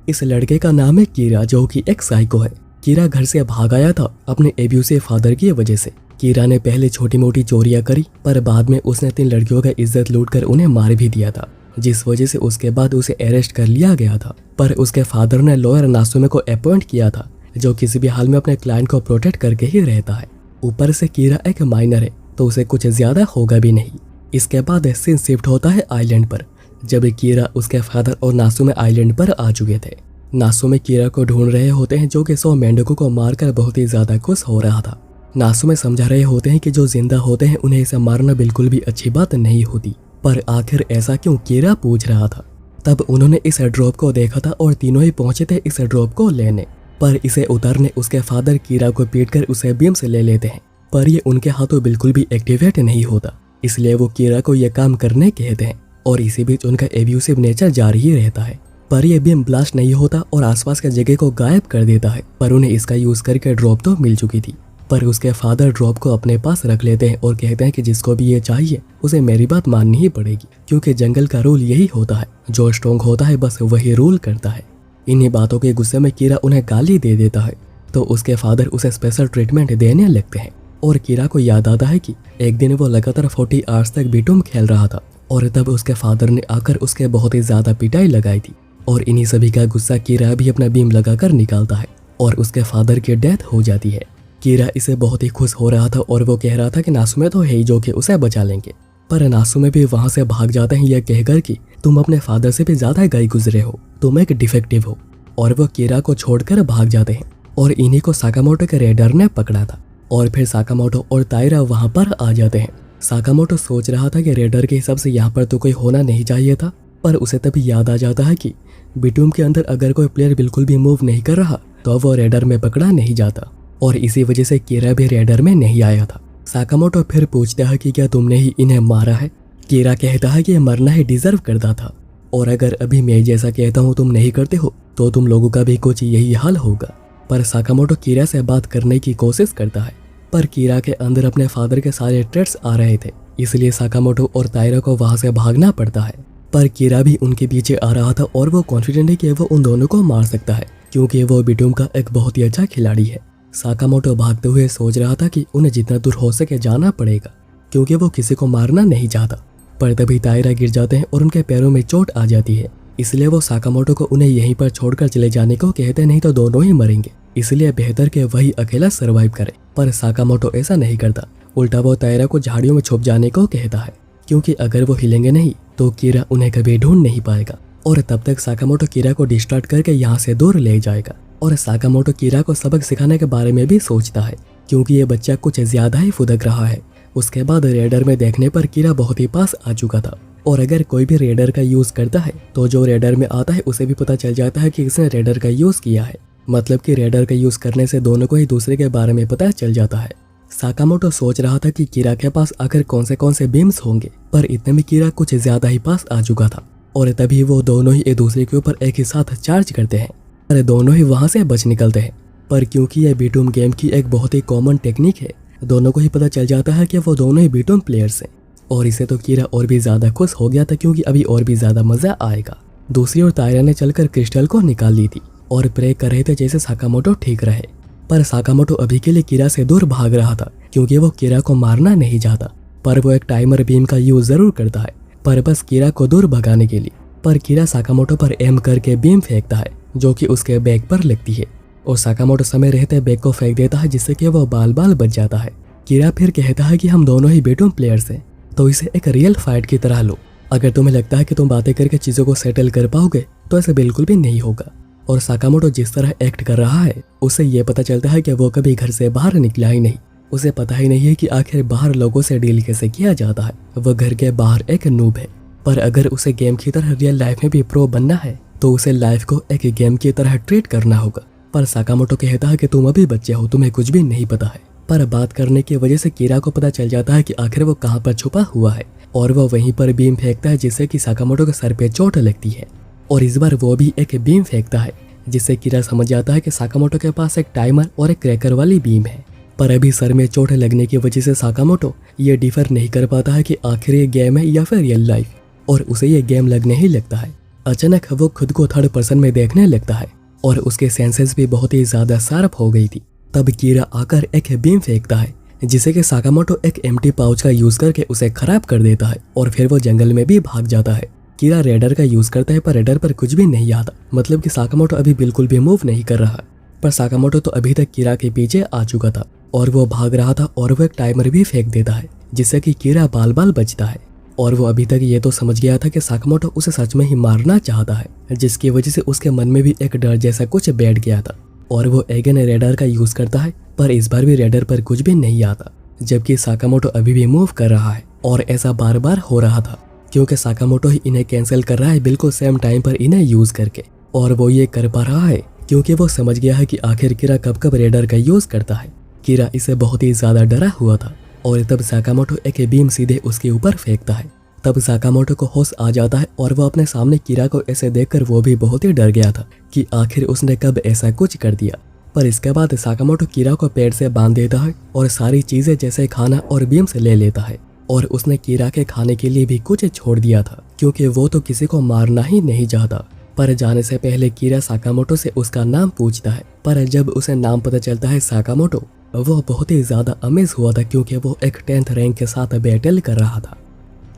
S1: इस लड़के का नाम है कीरा, जो कि एक साइको है। कीरा घर से भाग आया था अपने एब्यूसिव फादर की वजह से। कीरा ने पहले छोटी मोटी चोरियां करी, पर बाद में उसने 3 लड़कियों का इज्जत लूटकर उन्हें मार भी दिया था, जिस वजह से उसके बाद उसे अरेस्ट कर लिया गया था। पर उसके फादर ने लॉयर नासुमे को अपॉइंट किया था, जो किसी भी हाल में अपने क्लाइंट को प्रोटेक्ट करके ही रहता है। ऊपर से कीरा एक माइनर है तो उसे कुछ ज्यादा होगा भी नहीं। इसके बाद सीन शिफ्ट होता है आइलैंड पर, जब कीरा उसके फादर और नासुमे आइलैंड पर आ चुके थे। नासुमे कीरा को ढूंढ रहे होते हैं, जो कि 100 मेंढकों को मारकर बहुत ही ज्यादा खुश हो रहा था। नासुमे समझा रहे होते हैं कि जो जिंदा होते हैं उन्हें इसे मारना बिल्कुल भी अच्छी बात नहीं होती, पर आखिर ऐसा क्यों, कीरा पूछ रहा था। तब उन्होंने इस ड्रॉप को देखा था और तीनों ही पहुंचे थे इस ड्रॉप को लेने, पर इसे उतारने उसके फादर कीरा को पीटकर उसे बीम से ले लेते हैं, पर ये उनके हाथों बिल्कुल भी एक्टिवेट नहीं होता, इसलिए वो कीरा को यह काम करने कहते हैं। और इसी बीच उनका एब्यूसिव नेचर जारी ही रहता है, पर यह बीम ब्लास्ट नहीं होता और आसपास के जगह को गायब कर देता है। पर उन्हें इसका यूज करके ड्रॉप तो मिल चुकी थी, पर उसके फादर ड्रॉप को अपने पास रख लेते हैं और कहते हैं कि जिसको भी ये चाहिए उसे मेरी बात माननी ही पड़ेगी, क्योंकि जंगल का रूल यही होता है, जो स्ट्रॉन्ग होता है बस वही रूल करता है। इन्हीं बातों के गुस्से में कीरा उन्हें गाली दे देता है, तो उसके फादर उसे स्पेशल ट्रीटमेंट देने लगते हैं। और कीरा को याद आता है कि एक दिन वो लगातार 40 आवर्स तक बीटूम खेल रहा था, और तब उसके फादर ने आकर उसके बहुत ही ज्यादा पिटाई लगाई थी। और इन्हीं सभी का गुस्सा कीरा भी अपना बीम लगाकर निकालता है और उसके फादर की डेथ हो जाती है। कीरा इसे बहुत ही खुश हो रहा था और वो कह रहा था कि नासुमे तो है ही जो कि उसे बचा लेंगे, पर नासुमे भी वहां से भाग जाते हैं यह कहकर कि तुम अपने फादर से भी ज्यादा गए गुजरे हो, तुम एक डिफेक्टिव हो। और वो कीरा को छोड़कर भाग जाते हैं, और इन्हीं को साकामोटो के रेडर ने पकड़ा था। और फिर साकामोटो और तायरा वहां पर आ जाते हैं। साकामोटो सोच रहा था कि रेडर के हिसाब से यहाँ पर तो कोई होना नहीं चाहिए था, पर उसे तभी याद आ जाता है कि बीटूम के अंदर अगर कोई प्लेयर बिल्कुल भी मूव नहीं कर रहा तो वो रेडर में पकड़ा नहीं जाता, और इसी वजह से कीरा भी रेडर में नहीं आया था। साकामोटो फिर पूछता है कि क्या तुमने ही इन्हें मारा है? कीरा कहता है कि ये मरना ही डिजर्व करता था, और अगर अभी मैं जैसा कहता हूँ तुम नहीं करते हो तो तुम लोगों का भी कुछ यही हाल होगा। पर साकामोटो कीरा से बात करने की कोशिश करता है, पर कीरा के अंदर अपने फादर के सारे ट्रेट्स आ रहे थे, इसलिए साकामोटो और तायरा को वहां से भागना पड़ता है। पर कीरा भी उनके पीछे आ रहा था और वो कॉन्फिडेंट है कि वो उन दोनों को मार सकता है, क्योंकि वो बीटूम का एक बहुत ही अच्छा खिलाड़ी है। साकामोटो भागते हुए सोच रहा था कि उन्हें जितना दूर हो सके जाना पड़ेगा, क्योंकि वो किसी को मारना नहीं चाहता। पर तभी तायरा गिर जाते हैं और उनके पैरों में चोट आ जाती है, इसलिए वो साकामोटो को उन्हें यहीं पर छोड़कर चले जाने को कहते, नहीं तो दोनों ही मरेंगे, इसलिए बेहतर कि वही अकेला सरवाइव करे। पर साकामोटो ऐसा नहीं करता, उल्टा वो तायरा को झाड़ियों में छुप जाने को कहता है, क्योंकि अगर वो हिलेंगे नहीं तो कीरा उन्हें कभी ढूंढ नहीं पाएगा। और तब तक साकामोटो कीरा को डिस्ट्रैक्ट करके यहाँ से दूर ले जाएगा। और साकामोटो कीरा को सबक सिखाने के बारे में भी सोचता है क्योंकि ये बच्चा कुछ ज्यादा ही फुदक रहा है। उसके बाद रेडर में देखने पर कीरा बहुत ही पास आ चुका था और अगर कोई भी रेडर का यूज करता है तो जो रेडर में आता है उसे भी पता चल जाता है कि इसने रेडर का यूज किया है। मतलब कि रेडर का यूज करने से दोनों को ही दूसरे के बारे में पता चल जाता है। साकामोटो सोच रहा था कि कीरा के पास आखिर कौन से बीम्स होंगे, पर इतने में कीरा कुछ ज्यादा ही पास आ चुका था और तभी वो दोनों ही एक दूसरे के ऊपर एक ही साथ चार्ज करते हैं और दोनों ही वहां से बच निकलते हैं। पर क्योंकि यह बीटूम गेम की एक बहुत ही कॉमन टेक्निक है, दोनों को ही पता चल जाता है कि वो दोनों ही बीटूम प्लेयर्स हैं। और इसे तो कीरा और भी ज्यादा खुश हो गया था क्योंकि अभी और भी ज्यादा मजा आएगा। दूसरी ओर तायरा ने चलकर क्रिस्टल को निकाल ली थी और प्रे कर रहे थे जैसे साकामोटो ठीक रहे। पर साकामोटो अभी के लिए कीरा से दूर भाग रहा था क्योंकि वो कीरा को मारना नहीं चाहता। पर वो एक टाइमर बीम का यूज जरूर करता है, पर बस कीरा को दूर भगाने के लिए। पर कीरा साकामोटो पर एम करके बीम फेंकता है जो कि उसके बैग पर लगती है और साकामोटो समय रहते बैग को फेंक देता है जिससे कि वो बाल बाल बच जाता है। कीरा फिर कहता है कि हम दोनों ही बीटूम प्लेयर्स हैं तो इसे एक रियल फाइट की तरह लो। अगर तुम्हें लगता है कि तुम बातें करके चीजों को सेटल कर पाओगे तो ऐसा बिल्कुल भी नहीं होगा। और साकामोटो जिस तरह एक्ट कर रहा है उसे ये पता चलता है कि वो कभी घर से बाहर निकला ही नहीं। उसे पता ही नहीं है कि आखिर बाहर लोगों से डील कैसे किया जाता है। वह घर के बाहर एक नूब है। पर अगर उसे गेम की तरह रियल लाइफ में भी प्रो बनना है तो उसे लाइफ को एक गेम की तरह ट्रीट करना होगा। पर साकामोटो कहता है कि तुम अभी बच्चे हो, तुम्हें कुछ भी नहीं पता है। पर बात करने की वजह से कीरा को पता चल जाता है कि आखिर वो कहाँ पर छुपा हुआ है और वो वहीं पर बीम फेंकता है जिससे कि साकामोटो के सर पे चोट लगती है। और इस बार वो भी एक बीम फेंकता है जिससे कीरा समझ जाता है कि साकामोटो के पास एक टाइमर और एक क्रैकर वाली बीम है। पर अभी सर में चोट लगने की वजह से साकामोटो ये डिफर नहीं कर पाता है कि आखिर ये गेम है या फिर रियल लाइफ, और उसे ये गेम लगने ही लगता है। अचानक वो खुद को थर्ड पर्सन में देखने लगता है और उसके सेंसेस भी बहुत ही ज्यादा शार्प हो गई थी। तब कीरा आकर एक बीम फेंकता है जिसे कि साकामोटो एक एम्प्टी पाउच का यूज करके उसे खराब कर देता है और फिर वो जंगल में भी भाग जाता है। कीरा रेडर का यूज करता है पर रेडर पर कुछ भी नहीं आता, मतलब कि साकामोटो अभी बिल्कुल भी मूव नहीं कर रहा। पर साकामोटो तो अभी तक कीरा के पीछे आ चुका था और वो भाग रहा था और वो एक टाइमर भी फेंक देता है जिससे कि कीरा बाल बाल बचता है। और वो अभी तक ये तो समझ गया था कि साकामोटो उसे सच में ही मारना चाहता है, जिसकी वजह से उसके मन में भी एक डर जैसा कुछ बैठ गया था और वो अगेन रेडर का यूज करता है। पर इस बार भी रेडर पर कुछ भी नहीं आता, जबकि साकामोटो अभी भी मूव कर रहा है। और ऐसा बार बार हो रहा था क्योंकि साकामोटो ही इन्हें कैंसिल कर रहा है बिल्कुल सेम टाइम पर इन्हें यूज करके। और वो ये कर पा रहा है क्योंकि वो समझ गया है कि आखिर कीरा कब कब रेडर का यूज करता है। कीरा इसे बहुत ही ज्यादा डरा हुआ था और तब साकामोटो एक बीम सीधे उसके ऊपर फेंकता है। तब साकामोटो को होश आ जाता है और वो अपने सामने कीरा को ऐसे देखकर वो भी बहुत ही डर गया था कि आखिर उसने कब ऐसा कुछ कर दिया। पर इसके बाद साकामोटो कीरा को पेड़ से बांध देता है और सारी चीजें जैसे खाना और बीम से ले लेता है। और उसने कीरा के खाने के लिए भी कुछ छोड़ दिया था क्योंकि वो तो किसी को मारना ही नहीं चाहता। पर जाने से पहले कीरा साकामोटो से उसका नाम पूछता है, पर जब उसे नाम पता चलता है साकामोटो, वो बहुत ही ज्यादा अमेज हुआ था क्योंकि वो एक 10th रैंक के साथ बैटल कर रहा था।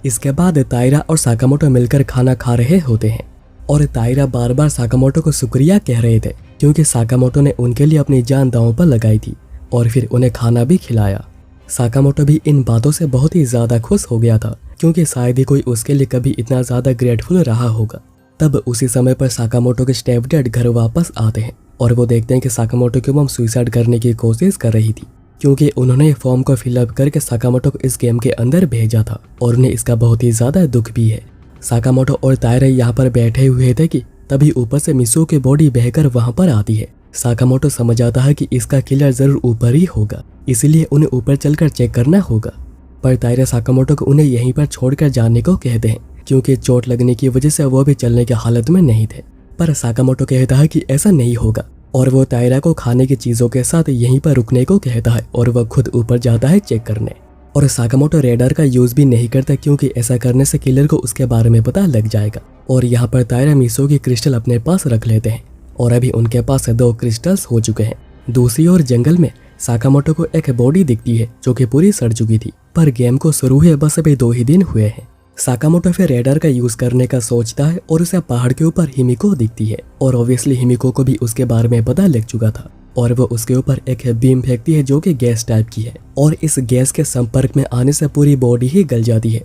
S1: इसके बाद तायरा और साकामोटो मिलकर खाना खा रहे होते हैं और तायरा बार बार साकामोटो को शुक्रिया कह रहे थे क्योंकि साकामोटो ने उनके लिए अपनी जान दांव पर लगाई थी और फिर उन्हें खाना भी खिलाया। साकामोटो भी इन बातों से बहुत ही ज्यादा खुश हो गया था क्योंकि शायद ही कोई उसके लिए कभी इतना ज्यादा ग्रेटफुल रहा होगा। तब उसी समय पर साकामोटो के स्टेप डैड घर वापस आते हैं और वो देखते हैं कि साकामोटो की मॉम सुसाइड करने की कोशिश कर रही थी क्योंकि उन्होंने फॉर्म को फिलअप करके साकामोटो को इस गेम के अंदर भेजा था और उन्हें इसका बहुत ही ज्यादा दुख भी है। साकामोटो और तायरा यहाँ पर बैठे हुए थे कि तभी ऊपर से मिसो की बॉडी बहकर वहां पर आती है। साकामोटो समझ आता है कि इसका किलर जरूर ऊपर ही होगा, इसलिए उन्हें ऊपर चलकर चेक करना होगा। पर तायरा साकामोटो को उन्हें यहीं पर छोड़कर जाने को कहते हैं क्योंकि चोट लगने की वजह से वो भी चलने की हालत में नहीं थे। पर साकामोटो कहता है कि ऐसा नहीं होगा और वो तायरा को खाने की चीजों के साथ यहीं पर रुकने को कहता है और वह खुद ऊपर जाता है चेक करने। और साकामोटो रेडार का यूज भी नहीं करता क्योंकि ऐसा करने से किलर को उसके बारे में पता लग जाएगा। और यहाँ पर तायरा मिसो की क्रिस्टल अपने पास रख लेते हैं और अभी उनके पास 2 क्रिस्टल्स हो चुके हैं। दूसरी ओर जंगल में साकामोटो को एक बॉडी दिखती है जो कि पूरी सड़ चुकी थी, पर गेम को शुरू हुए बस अभी 2 ही दिन हुए हैं। साकामोटो फिर रेडार का यूज करने का सोचता है और उसे पहाड़ के ऊपर हिमिको दिखती है और ऑब्वियसली हिमिको को भी उसके बारे में पता लग चुका था और वो उसके ऊपर एक बीम फेंकती है जो कि गैस टाइप की है और इस गैस के संपर्क में आने से पूरी बॉडी ही गल जाती है।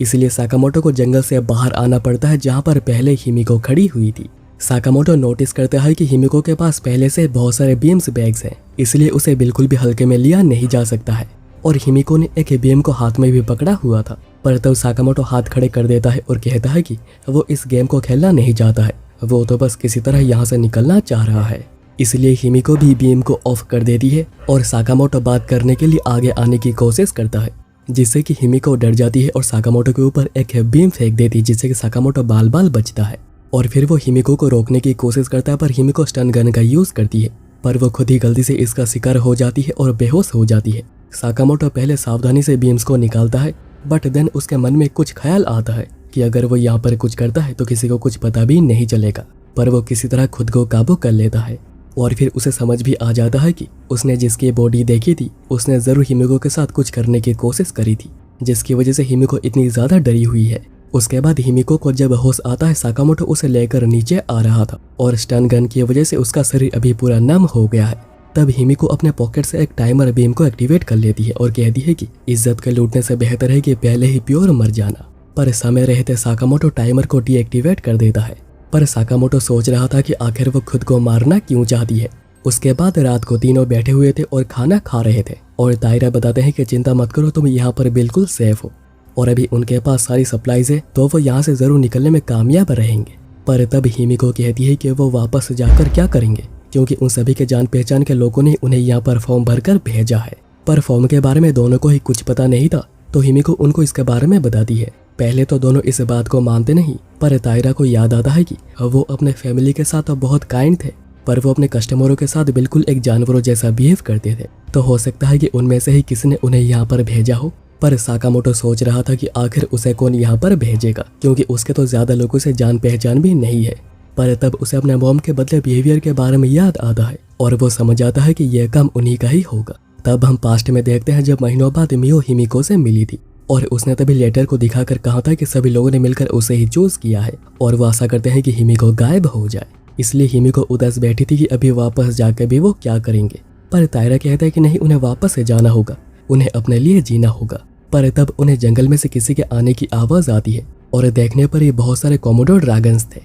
S1: इसलिए साकामोटो को जंगल से बाहर आना पड़ता है जहाँ पर पहले हिमिको खड़ी हुई थी। साकामोटो नोटिस करता है कि हिमिको के पास पहले से बहुत सारे बीम्स बैग्स हैं, इसलिए उसे बिल्कुल भी हल्के में लिया नहीं जा सकता है। और हिमिको ने एक बीम को हाथ में भी पकड़ा हुआ था, पर तब साकामोटो हाथ खड़े कर देता है और कहता है कि वो इस गेम को खेलना नहीं चाहता है, वो तो बस किसी तरह यहाँ से निकलना चाह रहा है। इसलिए हिमिको भी बीम को ऑफ कर देती है और साकामोटो बात करने के लिए आगे आने की कोशिश करता है, जिससे कि हिमिको डर जाती है और साकामोटो के ऊपर एक बीम फेंक देती है, जिससे कि साकामोटो बाल बाल बचता है। और फिर वो हिमिको को रोकने की कोशिश करता है, पर हिमिको स्टन गन का यूज करती है, पर वो खुद ही गलती से इसका शिकार हो जाती है और बेहोश हो जाती है। साकामोटो पहले सावधानी से बीम्स को निकालता है, बट देन उसके मन में कुछ ख्याल आता है कि अगर वो यहाँ पर कुछ करता है तो किसी को कुछ पता भी नहीं चलेगा, पर वो किसी तरह खुद को काबू कर लेता है। और फिर उसे समझ भी आ जाता है कि उसने जिसकी बॉडी देखी थी उसने जरूर हिमिको के साथ कुछ करने की कोशिश करी थी, जिसकी वजह से हिमिको इतनी ज्यादा डरी हुई है। उसके बाद हिमिको को जब होश आता है, साकामोटो उसे लेकर नीचे आ रहा था और स्टन गन की वजह से उसका शरीर अभी पूरा नम हो गया है। तब हिमिको अपने पॉकेट से एक टाइमर बीम को एक्टिवेट कर लेती है और कहती है कि इज्जत के लूटने से बेहतर है कि पहले ही प्योर मर जाना। पर समय रहते साकामोटो टाइमर को डीएक्टिवेट कर देता है, पर साकामोटो सोच रहा था कि आखिर वो खुद को मारना क्यों चाहती है। उसके बाद रात को तीनों बैठे हुए थे और खाना खा रहे थे और तायरा बताते हैं कि चिंता मत करो, तुम यहाँ पर बिल्कुल सेफ हो और अभी उनके पास सारी सप्लाईज है, तो वो यहाँ से जरूर निकलने में कामयाब रहेंगे। पर तब हिमिको कहती है कि वो वापस जाकर क्या करेंगे, क्योंकि उन सभी के जान पहचान के लोगों ने उन्हें यहाँ पर फॉर्म भरकर भेजा है। पर फॉर्म के बारे में दोनों को ही कुछ पता नहीं था, तो हिमिको उनको इसके बारे में बताती है। पहले तो दोनों इस बात को मानते नहीं, पर तायरा को याद आता है कि वो अपने फैमिली के साथ बहुत काइंड थे, पर वो अपने कस्टमरों के साथ बिल्कुल एक जानवरों जैसा बिहेव करते थे, तो हो सकता है कि उनमें से ही किसी ने उन्हें यहाँ पर भेजा हो। पर साकामोटो सोच रहा था कि आखिर उसे कौन यहाँ पर भेजेगा, क्योंकि उसके तो ज्यादा लोगों से जान पहचान भी नहीं है। पर तब उसे अपने मॉम के बदले बिहेवियर के बारे में याद आता है और वो समझ आता है कि यह काम उन्हीं का ही होगा। तब हम पास्ट में देखते हैं जब महीनों बाद मियो हिमिको से मिली थी और उसने तभी लेटर को दिखाकर कहा था कि सभी लोगों ने मिलकर उसे ही चूज किया है और वो आशा करते हैं कि हिमिको गायब हो जाए। इसलिए हिमिको उदास बैठी थी कि अभी वापस जाकर भी वो क्या करेंगे। पर तायरा कहता है कि नहीं, उन्हें वापस से जाना होगा, उन्हें अपने लिए जीना होगा। पर तब उन्हें जंगल में से किसी के आने की आवाज आती है और देखने पर ये बहुत सारे कोमोडो ड्रैगन्स थे।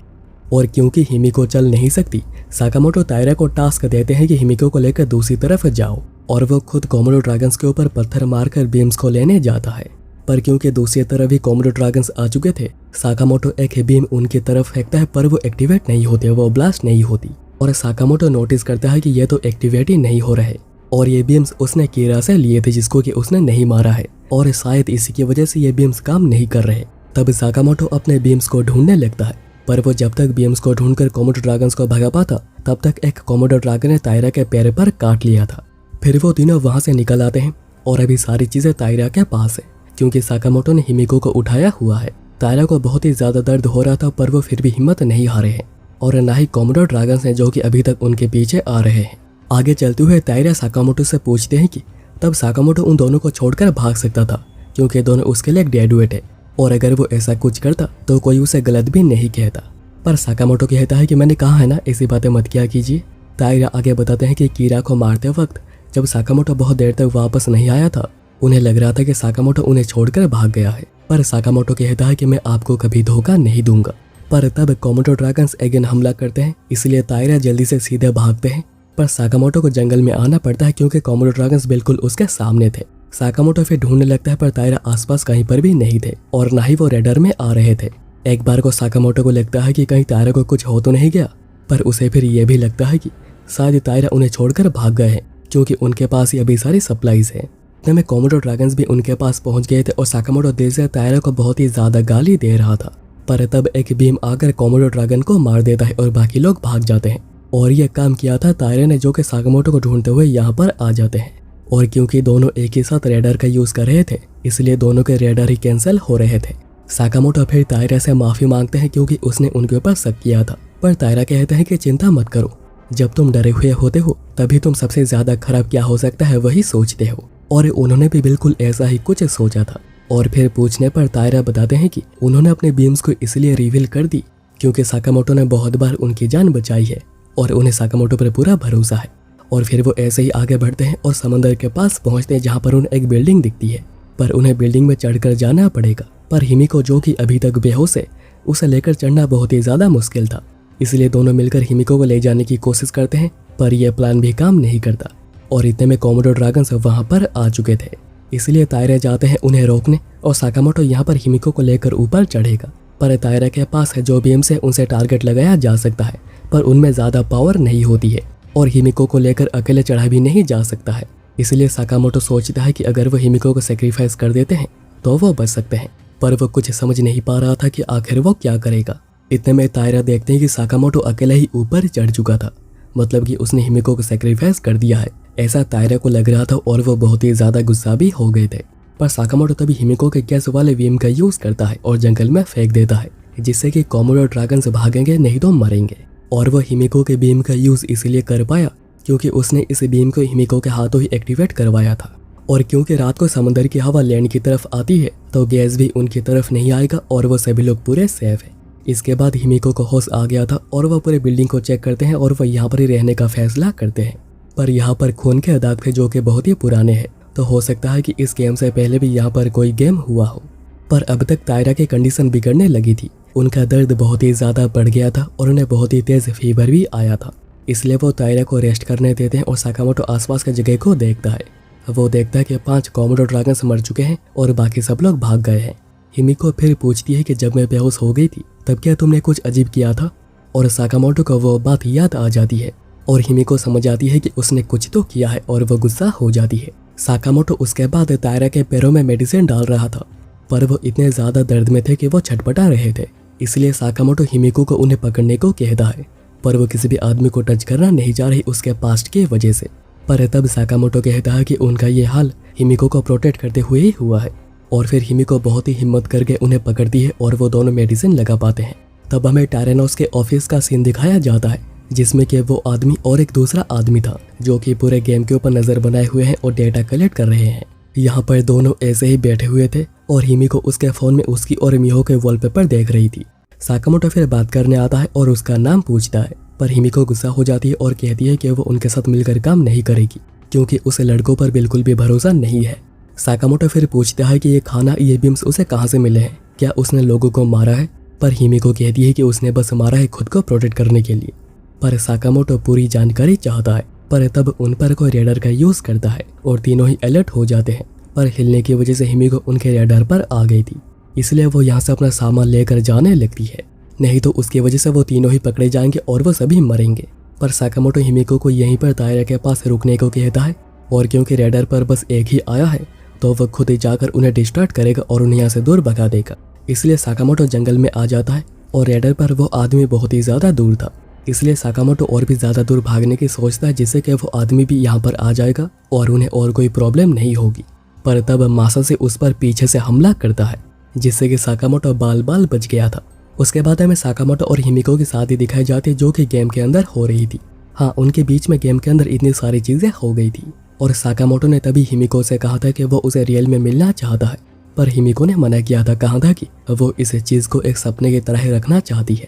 S1: और क्योंकि हिमिको चल नहीं सकती, साकामोटो तायरा को टास्क देते हैं कि हिमिको को लेकर दूसरी तरफ जाओ और वो खुद कोमोडो ड्रैगन्स के ऊपर पत्थर मारकर बीम्स को लेने जाता है। पर क्योंकि दूसरी तरफ भी कोमोडो ड्रैगन्स आ चुके थे, साकामोटो एक बीम उनकी तरफ फेंकता है, पर वो एक्टिवेट नहीं होते, वो ब्लास्ट नहीं होती। और साकामोटो नोटिस करता है कि ये तो एक्टिवेट ही नहीं हो रहे और ये बीम्स उसने कीरा से लिए थे, जिसको कि उसने नहीं मारा है, और शायद इसी की वजह से ये बीम्स काम नहीं कर रहे। तब साकामोटो अपने बीम्स को ढूंढने लगता है, पर वो जब तक बीम्स को ढूंढकर कोमोडो ड्रैगन्स को भगा पाता, तब तक एक कोमोडो ड्रैगन ने तायरा के पैर पर काट लिया था। फिर वो तीनों वहां से निकल आते हैं और अभी सारी चीजें तायरा के पास है, क्योंकि साकामोटो ने हिमिको को उठाया हुआ है। तायरा को बहुत ही ज्यादा दर्द हो रहा था, पर वो फिर भी हिम्मत नहीं हारे हैं और न ही कोमोडो ड्रैगन्स हैं जो कि अभी तक उनके पीछे आ रहे हैं। आगे चलते हुए तायरा साकामोटो से पूछते हैं कि तब साकामोटो उन दोनों को छोड़कर भाग सकता था, क्योंकि दोनों उसके लिए एक ग्रेजुएट है और अगर वो ऐसा कुछ करता तो कोई उसे गलत भी नहीं कहता। पर साकामोटो कहता है कि मैंने कहा है ना, ऐसी बातें मत किया कीजिए। तायरा आगे बताते हैं कि कीरा को मारते वक्त जब साकामोटो बहुत देर तक वापस नहीं आया था, उन्हें लग रहा था कि साकामोटो उन्हें छोड़कर भाग गया है, पर साकामोटो कहता है कि मैं आपको कभी धोखा नहीं दूंगा। पर तब कोमोडो ड्रैगन्स अगेन हमला करते हैं, इसलिए तायरा जल्दी से सीधे भागते हैं। पर साकामोटो को जंगल में आना पड़ता है, क्योंकि कोमोडो ड्रैगन्स बिल्कुल उसके सामने थे। साकामोटो फिर ढूंढने लगता है, पर तायरा आसपास कहीं पर भी नहीं थे और ना ही वो रेडर में आ रहे थे। एक बार को साकामोटो को लगता है कि कहीं तायरा को कुछ हो तो नहीं गया, पर उसे फिर यह भी लगता है कि शायद तायरा उन्हें छोड़कर भाग गए हैं, क्योंकि उनके पास ही अभी सारी सप्लाईज है। में कोमोडो ड्रैगन्स भी उनके पास पहुंच गए थे और साकामोटो दिल से तायरा को बहुत ही ज्यादा गाली दे रहा था। पर तब एक बीम आकर कोमोडो ड्रैगन को मार देता है और बाकी लोग भाग जाते हैं। और यह काम किया था तायरा ने, जो कि साकामोटो को ढूंढते हुए यहाँ पर आ जाते हैं। और क्योंकि दोनों एक ही साथ रेडर का यूज कर रहे थे, इसलिए दोनों के रेडर ही कैंसिल हो रहे थे। साकामोटो फिर तायरा से माफी मांगते हैं, क्योंकि उसने उनके ऊपर शक किया था। पर तायरा कहते हैं कि चिंता मत करो, जब तुम डरे हुए होते हो तभी तुम सबसे ज्यादा खराब क्या हो सकता है वही सोचते हो। और उन्होंने भी बिल्कुल ऐसा ही कुछ सोचा था। और फिर पूछने पर तायरा बताते हैं कि उन्होंने अपने बीम्स को इसलिए रिवील कर दी क्योंकि साकामोटो ने बहुत बार उनकी जान बचाई है और उन्हें साकामोटो पर पूरा भरोसा है। और फिर वो ऐसे ही आगे बढ़ते हैं और समंदर के पास पहुंचते हैं, जहाँ पर उन्हें एक बिल्डिंग दिखती है पर उन्हें बिल्डिंग में चढ़कर जाना पड़ेगा। पर हिमिको जो कि अभी तक बेहोश है, उसे लेकर चढ़ना बहुत ही ज़्यादा मुश्किल था। इसलिए दोनों मिलकर हिमिको को ले जाने की कोशिश करते हैं, पर यह प्लान भी काम नहीं करता और इतने में कोमोडो ड्रैगन्स वहाँ पर आ चुके थे। इसलिए तायरा जाते हैं उन्हें रोकने और साकामोटो यहाँ पर हिमिको को लेकर ऊपर चढ़ेगा। पर तायरा के पास है जो बीम से उनसे टारगेट लगाया जा सकता है, पर उनमें ज़्यादा पावर नहीं होती है और हिमिको को लेकर अकेले चढ़ा भी नहीं जा सकता है। इसलिए साकामोटो सोचता है कि अगर वो हिमिको को सेक्रीफाइस कर देते हैं तो वो बच सकते हैं, पर वो कुछ समझ नहीं पा रहा था कि आखिर वो क्या करेगा। इतने में तायरा देखते हैं कि साकामोटो अकेले ही ऊपर चढ़ चुका था, मतलब कि उसने हिमिको को सेक्रीफाइस कर दिया है, ऐसा तायरा को लग रहा था और वो बहुत ही ज़्यादा गुस्सा भी हो गए थे। पर साकामोटो तभी हिमिको के गैस वाले बीम का यूज़ करता है और जंगल में फेंक देता है, जिससे कि कोमोडो ड्रैगन्स भागेंगे नहीं तो मरेंगे। और वो हिमिको के बीम का यूज़ इसलिए कर पाया क्योंकि उसने इस बीम को हिमिको के हाथों ही एक्टिवेट करवाया था। और क्योंकि रात को समंदर की हवा लैंड की तरफ आती है तो गैस भी उनकी तरफ नहीं आएगा और वो सभी लोग पूरे सेफ है। इसके बाद हिमिको को होश आ गया था और वह पूरे बिल्डिंग को चेक करते हैं और वह यहाँ पर ही रहने का फैसला करते हैं। पर यहाँ पर खून के दाग थे जो कि बहुत ही पुराने हैं, तो हो सकता है कि इस गेम से पहले भी यहाँ पर कोई गेम हुआ हो। पर अब तक तायरा की कंडीशन बिगड़ने लगी थी, उनका दर्द बहुत ही ज़्यादा बढ़ गया था और उन्हें बहुत ही तेज़ फीवर भी आया था। इसलिए वो तायरा को रेस्ट करने देते हैं और साकामोटो आसपास के जगह को देखता है। वो देखता है कि 5 कोमोडो ड्रैगन्स मर चुके हैं और बाकी सब लोग भाग गए हैं। हिमिको फिर पूछती है कि जब मैं बेहोश हो गई थी तब क्या तुमने कुछ अजीब किया था, और साकामोटो को वो बात याद आ जाती है और हिमिको समझ आती है कि उसने कुछ तो किया है और वो गुस्सा हो जाती है। साकामोटो उसके बाद तायरा के पैरों में मेडिसिन डाल रहा था, पर वो इतने ज़्यादा दर्द में थे कि वो छटपटा रहे थे। इसलिए साकामोटो हिमिको को उन्हें पकड़ने को कहता है, पर वो किसी भी आदमी को टच करना नहीं चाह रही उसके पास्ट की वजह से। पर तब साकामोटो कहता है कि उनका ये हाल हिमिको को प्रोटेक्ट करते हुए ही हुआ है, और फिर हिमिको बहुत ही हिम्मत करके उन्हें पकड़ती है और वो दोनों मेडिसिन लगा पाते हैं। तब हमें टायरेनोस के ऑफिस का सीन दिखाया जाता है, जिसमें कि वो आदमी और एक दूसरा आदमी था जो कि पूरे गेम के ऊपर नज़र बनाए हुए हैं और डेटा कलेक्ट कर रहे हैं। यहाँ पर दोनों ऐसे ही बैठे हुए थे और हिमिको उसके फ़ोन में उसकी और मिहो के वॉलपेपर देख रही थी। साकामोटो फिर बात करने आता है और उसका नाम पूछता है, पर हिमिको गुस्सा हो जाती है और कहती है कि वो उनके साथ मिलकर काम नहीं करेगी क्योंकि उसे लड़कों पर बिल्कुल भी भरोसा नहीं है। साकामोटो फिर पूछता है कि ये खाना, ये बीम्स उसे कहाँ से मिले हैं, क्या उसने लोगों को मारा है, पर हिमिको कहती है कि उसने बस मारा है खुद को प्रोटेक्ट करने के लिए। पर साकामोटो पूरी जानकारी चाहता है, पर तब उन पर कोई रेडार का यूज़ करता है और तीनों ही अलर्ट हो जाते हैं। पर हिलने की वजह से हिमिको उनके रेडार पर आ गई थी, इसलिए वो यहाँ से अपना सामान लेकर जाने लगती है, नहीं तो उसकी वजह से वो तीनों ही पकड़े जाएंगे और वो सभी मरेंगे। पर साकामोटो हिमिको को यहीं पर तायरा के पास रुकने को कहता है, और क्योंकि रेडार पर बस एक ही आया है तो वह खुद ही जाकर उन्हें डिस्ट्रैक्ट करेगा और उन्हें यहाँ से दूर भगा देगा। इसलिए साकामोटो जंगल में आ जाता है और रेडार पर वो आदमी बहुत ही ज़्यादा दूर था, इसलिए साकामोटो और भी ज़्यादा दूर भागने की सोचता है जिससे कि वो आदमी भी यहाँ पर आ जाएगा और उन्हें और कोई प्रॉब्लम नहीं होगी। पर तब मासा से उस पर पीछे से हमला करता है, जिससे कि साकामोटो बाल बाल बच गया था। उसके बाद हमें साकामोटो और हिमिको की शादी दिखाई जाती है जो कि गेम के अंदर हो रही थी। हाँ, उनके बीच में गेम के अंदर इतनी सारी चीज़ें हो गई थी और साकामोटो ने तभी हिमिको से कहा था कि वो उसे रियल में मिलना चाहता है, पर हिमिको ने मना किया था, कहा था कि वो इस चीज़ को एक सपने की तरह रखना चाहती है।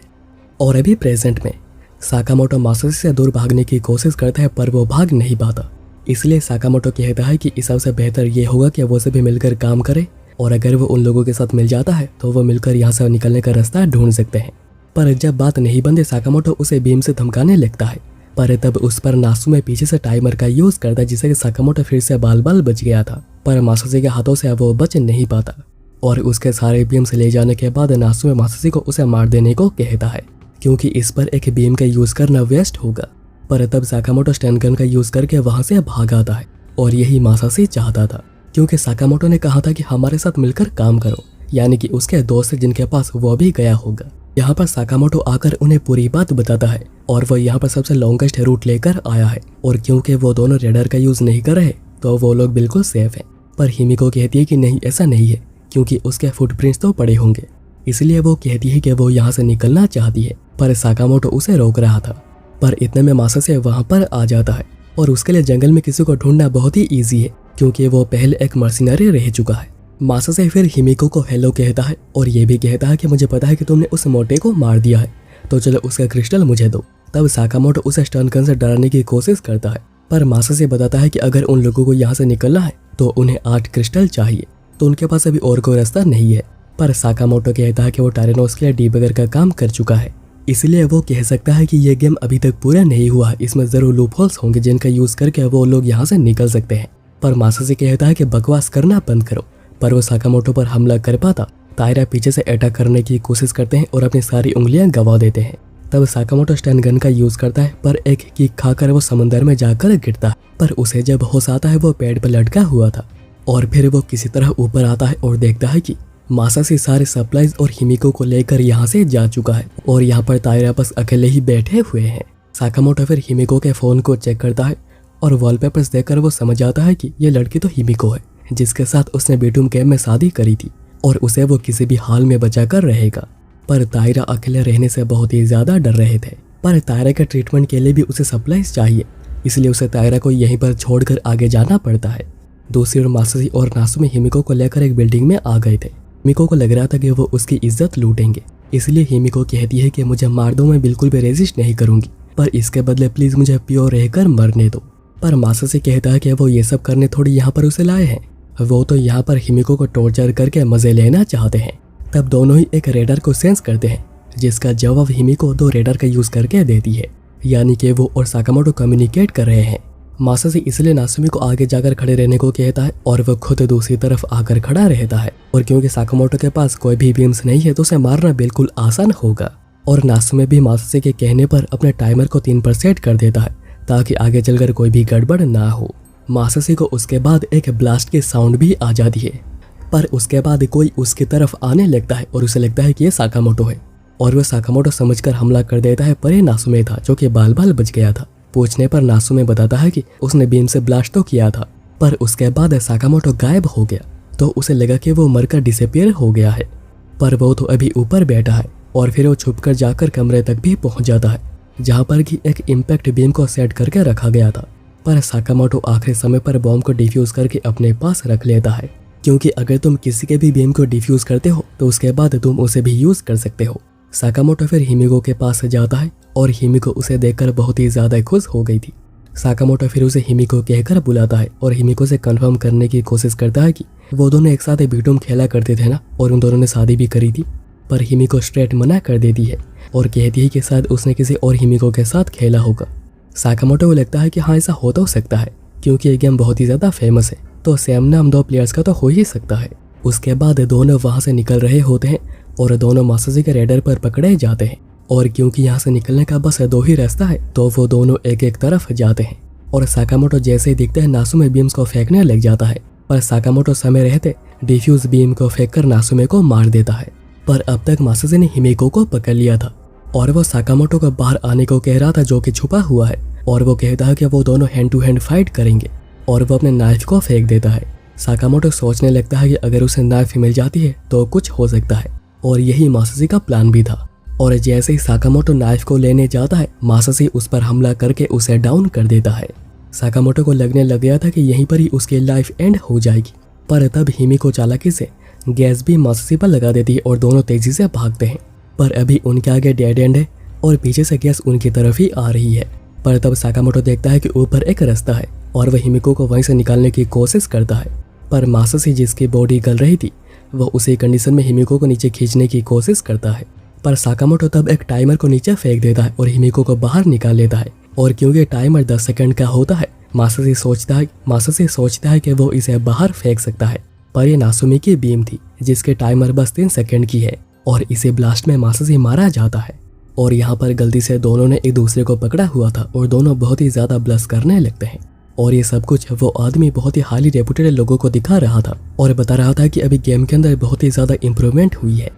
S1: और अभी प्रेजेंट में साकामोटो मासाशी से दूर भागने की कोशिश करता है, पर वो भाग नहीं पाता। इसलिए साकामोटो कहता है कि इस सबसे बेहतर ये होगा कि वो सभी मिलकर काम करे, और अगर वो उन लोगों के साथ मिल जाता है तो वो मिलकर यहाँ से निकलने का रास्ता ढूंढ सकते हैं। पर जब बात नहीं बनती साकामोटो उसे बीम से धमकाने लगता है, पर तब उस पर नासु में पीछे से टाइमर का यूज करता है, जिससे कि साकामोटो फिर से बाल बाल बच गया था, पर मासाशी के हाथों से वो बच नहीं पाता। और उसके सारे बीम्स ले जाने के बाद नासु में मासाशी को उसे मार देने को कहता है, क्योंकि इस पर एक बीम का यूज करना वेस्ट होगा। पर तब साकामोटो स्टन गन का यूज करके वहां से भाग आता है, और यही मासाशी चाहता था, क्योंकि साकामोटो ने कहा था कि हमारे साथ मिलकर काम करो, यानी कि उसके दोस्त जिनके पास वो भी गया होगा। यहाँ पर साकामोटो आकर उन्हें पूरी बात बताता है और वो यहाँ पर सबसे लॉन्गेस्ट रूट लेकर आया है, और क्योंकि वो दोनों रेडार का यूज नहीं कर रहे तो वो लोग बिल्कुल सेफ हैं। पर हिमिको कहती है कि नहीं, ऐसा नहीं है, क्योंकि उसके फुटप्रिंट्स तो पड़े होंगे। इसलिए वो कहती है कि वो यहाँ से निकलना चाहती है, पर साकामोटो उसे रोक रहा था। पर इतने में मासाशी वहाँ पर आ जाता है, और उसके लिए जंगल में किसी को ढूंढना बहुत ही ईजी है, क्योंकि वो पहले एक मर्सिनरी रह चुका है। मासाशी फिर हिमिको को हेलो कहता है और ये भी कहता है कि मुझे पता है कि तुमने उस मोटे को मार दिया है, तो चलो उसका क्रिस्टल मुझे दो। तब साकामोटो उसे स्टन गन से डराने की कोशिश करता है, पर मासाशी बताता है कि अगर उन लोगों को यहाँ से निकलना है तो उन्हें 8 क्रिस्टल चाहिए, तो उनके पास अभी और कोई रास्ता नहीं है। पर साकामोटो कहता है कि वो टायरेनोस के लिए डीबगर का काम कर चुका है, इसलिए वो कह सकता है कि ये गेम अभी तक पूरा नहीं हुआ, इसमें जरूर लूप होल्स होंगे जिनका यूज करके वो लोग यहाँ से निकल सकते हैं। पर मासाशी कहता है कि बकवास करना बंद करो। पर वो साकामोटो पर हमला कर पाता तायरा पीछे से अटैक करने की कोशिश करते हैं और अपनी सारी उंगलियां गवा देते हैं। तब साकामोटो स्टैन गन का यूज करता है, पर एक किक खाकर वो समंदर में जाकर गिरता है। पर उसे जब होश आता है वो पेड़ पर लटका हुआ था और फिर वो किसी तरह ऊपर आता है और देखता है कि मासाशी सारे सप्लाईज और हिमिको को लेकर यहाँ से जा चुका है और यहाँ पर तायरा बस अकेले ही बैठे हुए हैं। साकामोटो फिर हिमिको के फोन को चेक करता है और वॉलपेपर्स देखकर वो समझ आता है कि ये लड़की तो हिमिको है जिसके साथ उसने बीटूम कैंप में शादी करी थी और उसे वो किसी भी हाल में बचाकर रहेगा। पर तायरा अकेले रहने से बहुत ही ज्यादा डर रहे थे। पर तायरा के ट्रीटमेंट के लिए भी उसे सप्लाईज चाहिए, इसलिए उसे तायरा को यहीं पर छोड़कर आगे जाना पड़ता है। दूसरी ओर मासाशी और नासुमी हिमिको को लेकर एक बिल्डिंग में आ गए थे। हिमिको को लग रहा था कि वो उसकी इज्जत लूटेंगे, इसलिए हिमिको कहती है कि मुझे मार दो, मैं बिल्कुल भी रेजिस्ट नहीं करूंगी, पर इसके बदले प्लीज मुझे प्योर रहकर मरने दो। पर मासाशी कहता है कि वो ये सब करने थोड़ी यहाँ पर उसे लाए हैं, वो तो यहाँ पर हिमिको को टॉर्चर करके मजे लेना चाहते हैं। तब दोनों ही एक रेडर को सेंस करते हैं, जिसका जवाब हिमिको 2 रेडर का यूज करके देती है, यानी कि वो और साकामोटो कम्युनिकेट कर रहे हैं। मासाशी इसलिए नासुमी को आगे जाकर खड़े रहने को कहता है और वो खुद दूसरी तरफ आकर खड़ा रहता है। और क्योंकि साकामोटो के पास कोई भी बीम्स नहीं है तो उसे मारना बिल्कुल आसान होगा। और नासुमी भी मासाशी के कहने पर अपने टाइमर को 3 पर सेट कर देता है ताकि आगे चलकर कोई भी गड़बड़ ना हो। मासाशी को उसके बाद एक ब्लास्ट की साउंड भी आ जाती है, पर उसके बाद कोई उसकी तरफ आने लगता है और उसे लगता है कि ये साकामोटो है और वह साकामोटो समझकर हमला कर देता है, पर ये नासुमे था जो कि बाल बाल बच गया था। पूछने पर नासुमे बताता है कि उसने बीम से ब्लास्ट तो किया था, पर उसके बाद साकामोटो गायब हो गया तो उसे लगा कि वो मरकर डिसअपीयर हो गया है। पर वो तो अभी ऊपर बैठा है और फिर वो छुपकर जाकर कमरे तक भी पहुंच जाता है जहाँ पर कि एक इम्पैक्ट बीम को सेट करके रखा गया था। पर साकामोटो आखिरी समय पर बॉम्ब को डिफ्यूज करके अपने पास रख लेता है, क्योंकि अगर तुम किसी के भी बीम को डिफ्यूज करते हो तो उसके बाद तुम उसे भी यूज कर सकते हो। साकामोटो फिर हिमिको के पास जाता है और हिमिको उसे देखकर बहुत ही ज्यादा खुश हो गई थी। साकामोटो फिर उसे हिमिको कहकर बुलाता है और हिमिको से कंफर्म करने की कोशिश करता है कि वो दोनों एक साथ बीटूम खेला करते थे ना, और उन दोनों ने शादी भी करी थी। पर हिमिको स्ट्रेट मना कर देती है और कहती है कि शायद उसने किसी और हिमिको के साथ खेला होगा। साकामोटो को लगता है कि हाँ ऐसा हो तो सकता है, क्योंकि ये गेम बहुत ही ज्यादा फेमस है, तो सेम नाम 2 प्लेयर्स का तो हो ही सकता है। उसके बाद दोनों वहां से निकल रहे होते हैं और दोनों मासाशी के रेडर पर पकड़े जाते हैं। और क्योंकि यहाँ से निकलने का बस 2 ही रास्ता है तो वो दोनों एक एक तरफ जाते हैं। और साकामोटो जैसे ही दिखते हैं नासुमे बीम्स को फेंकने लग जाता है, पर साकामोटो समय रहते डिफ्यूज बीम को फेंककर नासुमे को मार देता है। पर अब तक मासाशी ने हिमिको को पकड़ लिया था और वो साकामोटो को बाहर आने को कह रहा था जो कि छुपा हुआ है, और वो कहता है कि वो दोनों हैंड टू हैंड फाइट करेंगे और वो अपने नाइफ को फेंक देता है। साकामोटो सोचने लगता है कि अगर उसे नाइफ मिल जाती है तो कुछ हो सकता है, और यही मासाशी का प्लान भी था। और जैसे ही साकामोटो नाइफ को लेने जाता है मासाशी उस पर हमला करके उसे डाउन कर देता है। साकामोटो को लगने लग गया था कि यहीं पर ही उसकी लाइफ एंड हो जाएगी, पर तब हिमिको चालाकी से गैस भी मासाशी पर लगा देती है और दोनों तेजी से भागते हैं। पर अभी उनके आगे डेड एंड है और पीछे से गैस उनकी तरफ ही आ रही है। पर तब साकामोटो देखता है कि ऊपर एक रास्ता है और वह हिमिको को वहीं से निकालने की कोशिश करता है। पर मासाशी जिसकी बॉडी गल रही थी वह उसी कंडीशन में हिमिको को नीचे खींचने की कोशिश करता है। पर साकामोटो तब एक टाइमर को नीचे फेंक देता है और हिमिको को बाहर निकाल लेता है। और क्योंकि टाइमर 10 सेकंड का होता है मासाशी सोचता है कि वो इसे बाहर फेंक सकता है, पर ये नासुमी की बीम थी जिसके टाइमर बस 3 सेकंड की है और इसे ब्लास्ट में मासाशी मारा जाता है। और यहाँ पर गलती से दोनों ने एक दूसरे को पकड़ा हुआ था और दोनों बहुत ही ज्यादा ब्लश करने लगते हैं। और ये सब कुछ वो आदमी बहुत ही हाईली रेपुटेड लोगों को दिखा रहा था और बता रहा था कि अभी गेम के अंदर बहुत ही ज्यादा इम्प्रूवमेंट हुई है।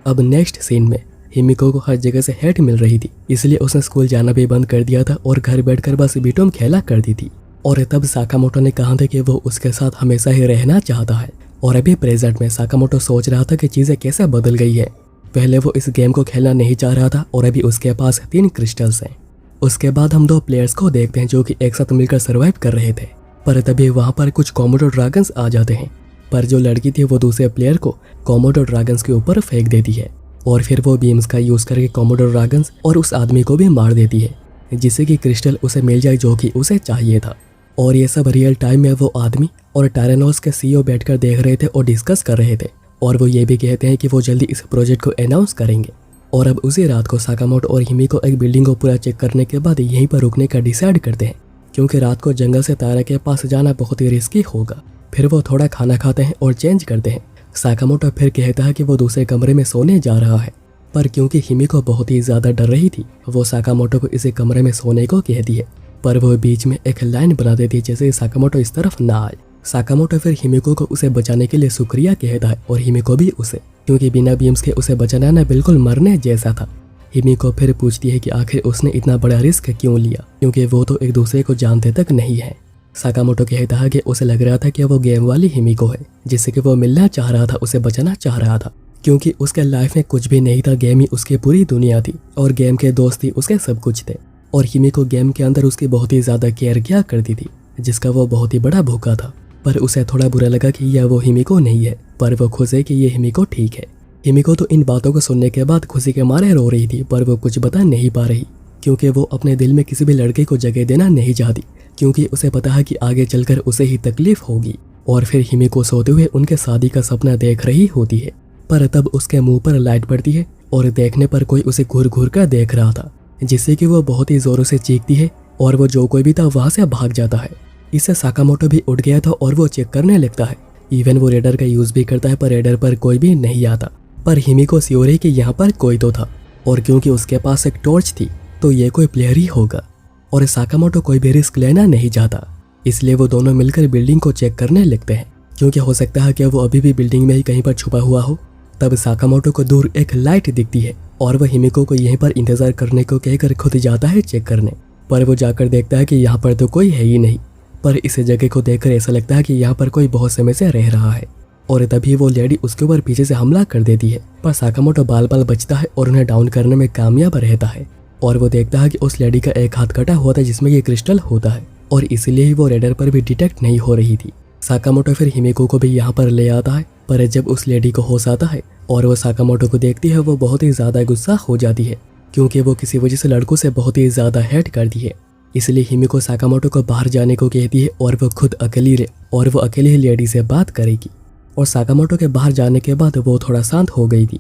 S1: अब नेक्स्ट सीन में हिमिको को हर जगह से हेट मिल रही थी, इसलिए उसने स्कूल जाना भी बंद कर दिया था और घर बैठकर बस बीटूम खेला करती थी। और तब साकामोटो ने कहा था कि वो उसके साथ हमेशा ही रहना चाहता है। और अभी प्रेजेंट में साकामोटो सोच रहा था कि चीजें कैसे बदल गई है। पहले वो इस गेम को खेलना नहीं चाह रहा था और अभी उसके पास 3 क्रिस्टल्स हैं। उसके बाद हम 2 प्लेयर्स को देखते हैं जो कि एक साथ मिलकर सर्वाइव कर रहे थे। पर तभी वहां पर कुछ कोमोडो ड्रैगन्स आ जाते हैं, पर जो लड़की थी वो दूसरे प्लेयर को कोमोडो ड्रैगन्स के ऊपर फेंक देती है और फिर वो बीम्स का यूज करके कोमोडो ड्रैगन्स और उस आदमी को भी मार देती है, जिससे कि क्रिस्टल उसे मिल जाए जो कि उसे चाहिए था। और ये सब रियल टाइम में वो आदमी और टायरानोस के सीईओ बैठकर देख रहे थे और डिस्कस कर रहे थे, और वो ये भी कहते हैं कि वो जल्दी इस प्रोजेक्ट को अनाउंस करेंगे। और अब उसी रात को साकामोटो और हिमिको एक बिल्डिंग को पूरा चेक करने के बाद यहीं पर रुकने का डिसाइड करते हैं, क्योंकि रात को जंगल से तायरा के पास जाना बहुत ही रिस्की होगा। फिर वो थोड़ा खाना खाते हैं और चेंज करते हैं। साकामोटो फिर कहता है कि वो दूसरे कमरे में सोने जा रहा है, पर क्योंकि हिमिको बहुत ही ज़्यादा डर रही थी, वो साकामोटो को इसी कमरे में सोने को कहती है, पर वो बीच में एक लाइन बना देती है जैसे साकामोटो इस तरफ ना आए। साकामोटो फिर हिमिको को उसे बचाने के लिए शुक्रिया कहता है और हिमिको भी उसे, क्योंकि बिना बीम्स के उसे बचाना ना बिल्कुल मरने जैसा था। हिमिको फिर पूछती है कि आखिर उसने इतना बड़ा रिस्क क्यों लिया, क्योंकि वो तो एक दूसरे को जानते तक नहीं है। साकामोटो कहता है कि उसे लग रहा था कि वो गेम वाली हिमिको है, जिससे कि वो मिलना चाह रहा था, उसे बचाना चाह रहा था, क्योंकि उसके लाइफ में कुछ भी नहीं था। गेम ही उसकी पूरी दुनिया थी और गेम के दोस्त ही उसके सब कुछ थे। और हिमिको गेम के अंदर उसकी बहुत ही ज़्यादा केयर किया करती थी, जिसका वो बहुत ही बड़ा भूखा था। पर उसे थोड़ा बुरा लगा कि यह वो हिमिको नहीं है, पर वो खुश है कि ये हिमिको ठीक है। हिमिको तो इन बातों को सुनने के बाद खुशी के मारे रो रही थी, पर वो कुछ बता नहीं पा रही, क्योंकि वो अपने दिल में किसी भी लड़के को जगह देना नहीं चाहती, क्योंकि उसे पता है कि आगे चलकर उसे ही तकलीफ होगी। और फिर हिमिको सोते हुए उनके शादी का सपना देख रही होती है, पर तब उसके मुंह पर लाइट पड़ती है और देखने पर कोई उसे घूर घूर कर देख रहा था, जिससे कि वो बहुत ही जोरों से चीखती है और वो जो कोई भी था वहां से भाग जाता है। इससे साकामोटो भी उठ गया था और वो चेक करने लगता है। इवन वो रेडर का यूज भी करता है, पर रेडर पर कोई भी नहीं आता। पर हिमिको श्योर है कि यहाँ पर कोई तो था, और क्योंकि उसके पास एक टॉर्च थी तो ये कोई प्लेयर ही होगा। और साकामोटो कोई भी रिस्क लेना नहीं चाहता, इसलिए वो दोनों मिलकर बिल्डिंग को चेक करने लगते हैं, क्योंकि हो सकता है कि वो अभी भी बिल्डिंग में ही कहीं पर छुपा हुआ हो। तब साकामोटो को दूर एक लाइट दिखती है और वह हिमिको को यहीं पर इंतजार करने को कहकर खुद जाता है चेक करने। पर वो जाकर देखता है कि यहाँ पर तो कोई है ही नहीं, पर इस जगह को देखकर ऐसा लगता है कि यहाँ पर कोई बहुत समय से रह रहा है। और तभी वो लेडी उसके ऊपर पीछे से हमला कर देती है, पर साकामोटो बाल बाल बचता है और उन्हें डाउन करने में कामयाब रहता है। और वो देखता है कि उस लेडी का एक हाथ कटा हुआ था जिसमें ये क्रिस्टल होता है, और इसलिए ही वो रेडर पर भी डिटेक्ट नहीं हो रही थी। साकामोटो फिर हिमिको को भी यहाँ पर ले आता है, पर जब उस लेडी को होश आता है और वो साकामोटो को देखती है, वो बहुत ही ज़्यादा गुस्सा हो जाती है, क्योंकि वो किसी वजह से लड़कों से बहुत ही ज़्यादा हेट करती है। इसलिए हिमिको साकामोटो को बाहर जाने को कहती है और वो खुद अकेली रहे और वो अकेली ही लेडी से बात करेगी। और साकामोटो के बाहर जाने के बाद वो थोड़ा शांत हो गई थी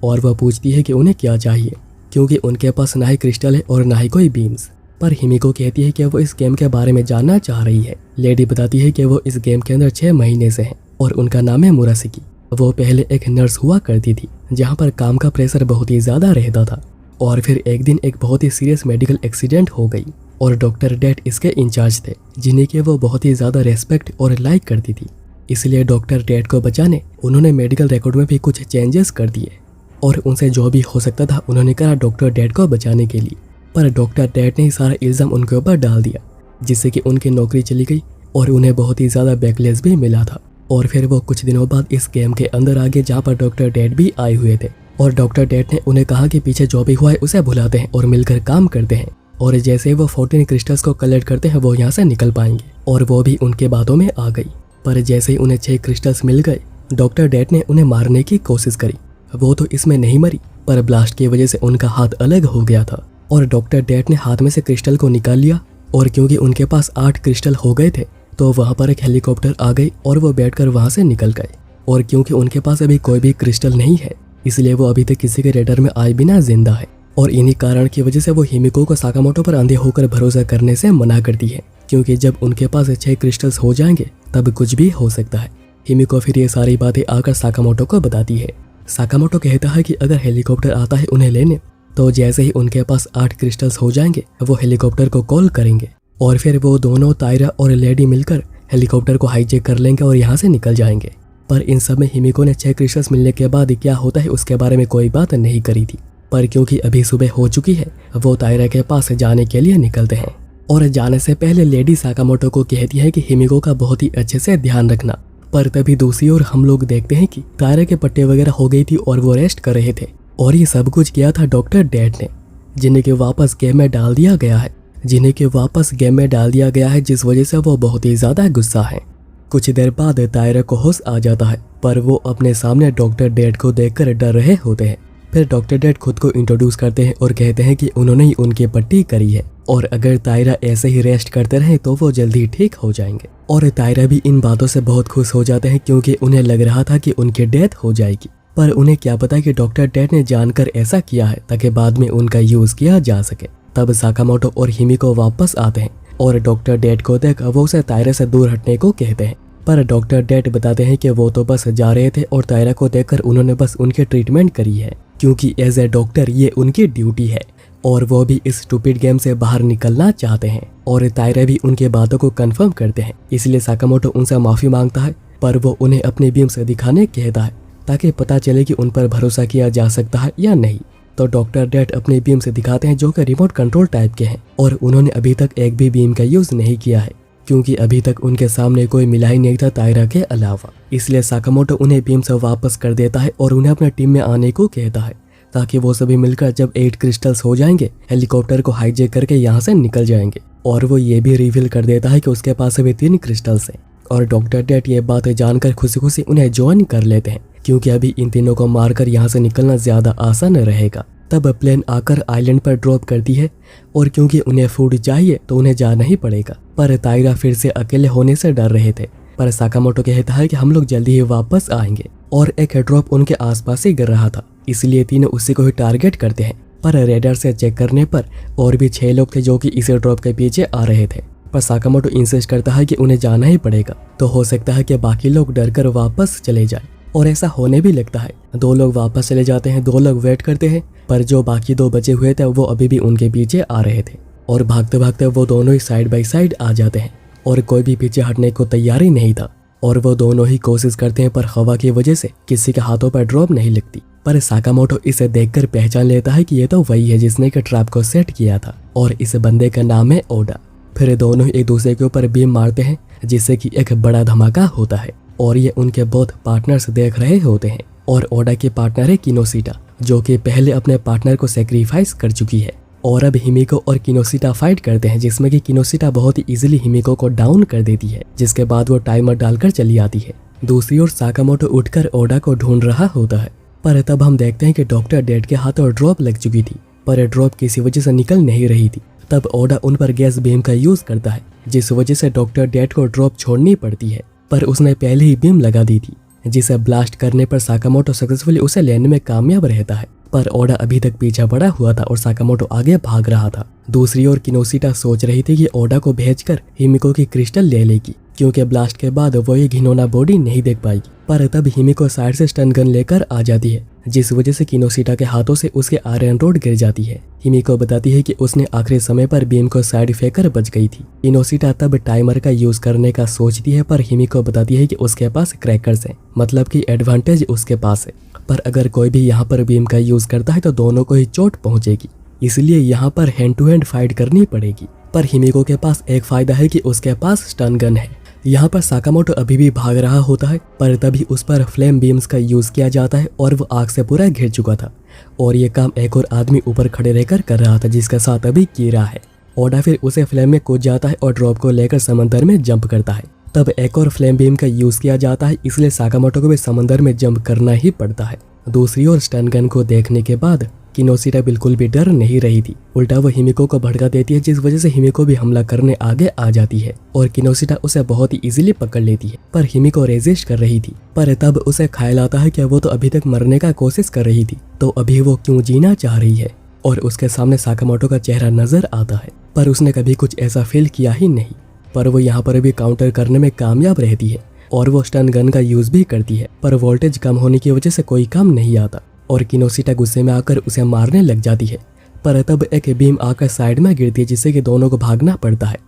S1: और वह पूछती है कि उन्हें क्या चाहिए, क्योंकि उनके पास ना ही क्रिस्टल है और ना ही कोई बीम्स। पर हिमिको कहती है कि वो इस गेम के बारे में जानना चाह रही है। लेडी बताती है कि वो इस गेम के अंदर 6 महीने से हैं और उनका नाम है मुरासिकी। वो पहले एक नर्स हुआ करती थी, जहाँ पर काम का प्रेशर बहुत ही ज़्यादा रहता था। और फिर एक दिन एक बहुत ही सीरियस मेडिकल एक्सीडेंट हो गई और डॉक्टर डेट इसके इंचार्ज थे, जिन्हें के वो बहुत ही ज़्यादा रेस्पेक्ट और लाइक करती थी। इसलिए डॉक्टर डेट को बचाने उन्होंने मेडिकल रिकॉर्ड में भी कुछ चेंजेस कर दिए और उनसे जो भी हो सकता था उन्होंने करा डॉक्टर डेट को बचाने के लिए। पर डॉक्टर डेट ने सारा इल्ज़ाम उनके ऊपर डाल दिया, जिससे कि उनकी नौकरी चली गई और उन्हें बहुत ही ज़्यादा बैकलेस भी मिला था। और फिर वो कुछ दिनों बाद इस गेम के अंदर आ गए, जहाँ पर डॉक्टर डेट भी आए हुए थे। और डॉक्टर डेट ने उन्हें कहा कि पीछे जो भी हुआ है उसे भुलाते हैं और मिलकर काम करते हैं, और जैसे वो 14 क्रिस्टल्स को कलेक्ट करते हैं वो यहाँ से निकल पाएंगे। और वो भी उनके बातों में आ गई। पर जैसे ही उन्हें 6 क्रिस्टल्स मिल गए, डॉक्टर डेट ने उन्हें मारने की कोशिश करी। वो तो इसमें नहीं मरी, पर ब्लास्ट की वजह से उनका हाथ अलग हो गया था और डॉक्टर डेट ने हाथ में से क्रिस्टल को निकाल लिया। और क्योंकि उनके पास 8 क्रिस्टल हो गए थे, तो वहाँ पर एक हेलीकॉप्टर आ गई और वो बैठकर वहाँ से निकल गए। और क्योंकि उनके पास अभी कोई भी क्रिस्टल नहीं है, इसलिए वो अभी तक किसी के रेडर में आए बिना जिंदा है। और इन्हीं कारण की वजह से वो हिमिको को साकामोटो पर अंधे होकर भरोसा करने से मना करती है, क्योंकि जब उनके पास 6 क्रिस्टल्स हो जाएंगे तब कुछ भी हो सकता है। हिमिको फिर ये सारी बातें आकर साकामोटो को बताती है। साकामोटो कहता है कि अगर हेलीकॉप्टर आता है उन्हें लेने, तो जैसे ही उनके पास 8 क्रिस्टल्स हो जाएंगे वो हेलीकॉप्टर को कॉल करेंगे और फिर वो दोनों तायरा और लेडी मिलकर हेलीकॉप्टर को हाईजैक कर लेंगे और यहाँ से निकल जाएंगे। पर इन सब में हिमिको ने 6 क्रिस्टल्स मिलने के बाद क्या होता है उसके बारे में कोई बात नहीं करी थी। पर क्योंकि अभी सुबह हो चुकी है, वो तायरा के पास जाने के लिए निकलते हैं। और जाने से पहले लेडी साकामोटो को कहती है कि हिमिको का बहुत ही अच्छे से ध्यान रखना। पर तभी दूसरी ओर हम लोग देखते हैं कि तायरा के पट्टे वगैरह हो गई थी और वो रेस्ट कर रहे थे। और ये सब कुछ किया था डॉक्टर डेट ने, जिन्हें के वापस गेम में डाल दिया गया है, जिस वजह से वो बहुत ही ज़्यादा गुस्सा है। कुछ देर बाद तायरा को होश आ जाता है, पर वो अपने सामने डॉक्टर डेट को देखकर डर रहे होते हैं। फिर डॉक्टर डेड खुद को इंट्रोड्यूस करते हैं और कहते हैं कि उन्होंने ही उनकी पट्टी करी है और अगर तायरा ऐसे ही रेस्ट करते रहे तो वो जल्दी ठीक हो जाएंगे। और तायरा भी इन बातों से बहुत खुश हो जाते हैं क्योंकि उन्हें लग रहा था कि उनकी डेथ हो जाएगी, पर उन्हें क्या पता कि डॉक्टर डेड ने जानकर ऐसा किया है ताकि बाद में उनका यूज किया जा सके। तब साकामोटो और हिमिको वापस आते हैं और डॉक्टर डेड को देख वो उसे तायरा से दूर हटने को कहते हैं, पर डॉक्टर डेड बताते हैं कि वो तो बस जा रहे थे और तायरा को देखकर उन्होंने बस उनकी ट्रीटमेंट करी है क्योंकि एज ए डॉक्टर ये उनकी ड्यूटी है और वो भी इस स्टूपिड गेम से बाहर निकलना चाहते हैं। और तायरा भी उनके बातों को कंफर्म करते हैं, इसलिए साकामोटो उनसे माफी मांगता है, पर वो उन्हें अपने बीम से दिखाने कहता है ताकि पता चले कि उन पर भरोसा किया जा सकता है या नहीं। तो डॉक्टर डेड अपने बीम से दिखाते हैं जो कि रिमोट कंट्रोल टाइप के हैं और उन्होंने अभी तक एक भी बीम का यूज नहीं किया है क्योंकि अभी तक उनके सामने कोई मिला ही नहीं था तायरा के अलावा। इसलिए साकामोटो उन्हें बीम से वापस कर देता है और उन्हें अपने टीम में आने को कहता है ताकि वो सभी मिलकर जब 8 क्रिस्टल्स हो जाएंगे हेलीकॉप्टर को हाईजैक करके यहाँ से निकल जाएंगे। और वो ये भी रिवील कर देता है कि उसके पास अभी 3 क्रिस्टल्स हैं और डॉक्टर डेड ये बातें जानकर खुशी खुशी उन्हें ज्वाइन कर लेते हैं क्योंकि अभी इन तीनों को मारकर यहाँ से निकलना ज्यादा आसान रहेगा। तब प्लेन आकर आइलैंड पर ड्रॉप करती है और क्योंकि उन्हें फूड चाहिए तो उन्हें जाना ही पड़ेगा, पर तायरा फिर से अकेले होने से डर रहे थे। पर साकामोटो कहता है कि हम लोग जल्दी ही वापस आएंगे और एक ड्रॉप उनके आसपास ही गिर रहा था, इसलिए तीनों उसी को ही टारगेट करते हैं। पर रेडर से चेक करने पर और भी 6 लोग थे जो कि इस ड्रॉप के पीछे आ रहे थे, पर साकामोटो इंसिस्ट करता है कि उन्हें जाना ही पड़ेगा, तो हो सकता है कि बाकी लोग डरकर वापस चले जाएं। और ऐसा होने भी लगता है। 2 लोग वापस चले जाते हैं, 2 लोग वेट करते हैं, पर जो बाकी 2 बचे हुए थे वो अभी भी उनके पीछे आ रहे थे और भागते भागते वो दोनों ही साइड बाय साइड आ जाते हैं और कोई भी पीछे हटने को तैयार ही नहीं था। और वो दोनों ही कोशिश करते हैं पर हवा की वजह से किसी के हाथों पर ड्रॉप नहीं लगती। पर साकामोटो इसे देखकर पहचान लेता है कि ये तो वही है जिसने कि ट्रैप को सेट किया था और इस बंदे का नाम है ओडा। फिर दोनों ही एक दूसरे के ऊपर बीम मारते हैं जिससे कि एक बड़ा धमाका होता है और ये उनके बोथ पार्टनर्स देख रहे होते हैं। और ओडा की पार्टनर है किनोसिटा जो कि पहले अपने पार्टनर को सेक्रीफाइस कर चुकी है। और अब हिमिको और किनोसिटा फाइट करते हैं जिसमें कि किनोसिटा बहुत ही इजीली हिमिको को डाउन कर देती है, जिसके बाद वो टाइमर डालकर चली आती है। दूसरी ओर साकामोटो उठकर ओडा को ढूंढ रहा होता है, पर तब हम देखते हैं कि डॉक्टर डेड के हाथों ड्रॉप लग चुकी थी, पर ड्रॉप किसी वजह से निकल नहीं रही थी। तब ओडा उन पर गैस बीम का यूज करता है जिस वजह से डॉक्टर डेड को ड्रॉप छोड़नी पड़ती है, पर उसने पहले ही बीम लगा दी थी जिसे ब्लास्ट करने पर साकामोटो सक्सेसफुली उसे लेने में कामयाब रहता है। पर ओडा अभी तक पीछा पड़ा हुआ था और साकामोटो आगे भाग रहा था। दूसरी ओर किनोसिटा सोच रही थी कि ओडा को भेजकर हिमिको की क्रिस्टल ले लेगी क्योंकि ब्लास्ट के बाद वो ये घिनौना बॉडी नहीं देख पाएगी। पर तब हिमिको साइड से स्टन गन लेकर आ जाती है जिस वजह से किनोसिटा के हाथों से उसके आयरन रोड गिर जाती है। हिमिको बताती है कि उसने आखिरी समय पर बीम को साइड फेंकर बच गई थी। किनोसिटा तब टाइमर का यूज करने का सोचती है, पर हिमिको बताती है कि उसके पास क्रैकर्स हैं, मतलब कि एडवांटेज उसके पास है। पर अगर कोई भी यहाँ पर बीम का यूज करता है तो दोनों को ही चोट पहुंचेगी, इसलिए यहाँ पर हैंड टू हैंड फाइट करनी पड़ेगी। पर हिमिको के पास एक फायदा है कि उसके पास स्टन गन है। यहाँ पर साकामोटो अभी भी भाग रहा होता है, पर तभी उस पर फ्लेम बीम्स का यूज किया जाता है और वो आग से पूरा घिर चुका था और ये काम एक और आदमी ऊपर खड़े रहकर कर रहा था जिसका साथ अभी कीरा है। ओडा फिर उसे फ्लेम में कूद जाता है और ड्रॉप को लेकर समंदर में जंप करता है। तब एक और फ्लेम बीम का यूज किया जाता है, इसलिए साकामोटो को भी समंदर में जंप करना ही पड़ता है। दूसरी ओर स्टन गन को देखने के बाद किनोसिटा बिल्कुल भी डर नहीं रही थी, उल्टा वो हिमिको को भड़का देती है जिस वजह से हिमिको भी हमला करने आगे आ जाती है और किनोसिटा उसे बहुत ही इजीली पकड़ लेती है। पर हिमिको रेजिस्ट कर रही थी, पर तब उसे ख्याल आता है कि वो तो अभी तक मरने का कोशिश कर रही थी, तो अभी वो क्यों जीना चाह रही है। और उसके सामने साकामोटो का चेहरा नजर आता है, पर उसने कभी कुछ ऐसा फील किया ही नहीं। पर वो यहाँ पर भी काउंटर करने में कामयाब रहती है और वो स्टन गन का यूज भी करती है, पर वोल्टेज कम होने की वजह से कोई काम नहीं आता और किनोसिटा गुस्से में आकर उसे मारने लग जाती है। पर तब एक बीम आकर साइड में गिरती है जिससे कि दोनों को भागना पड़ता है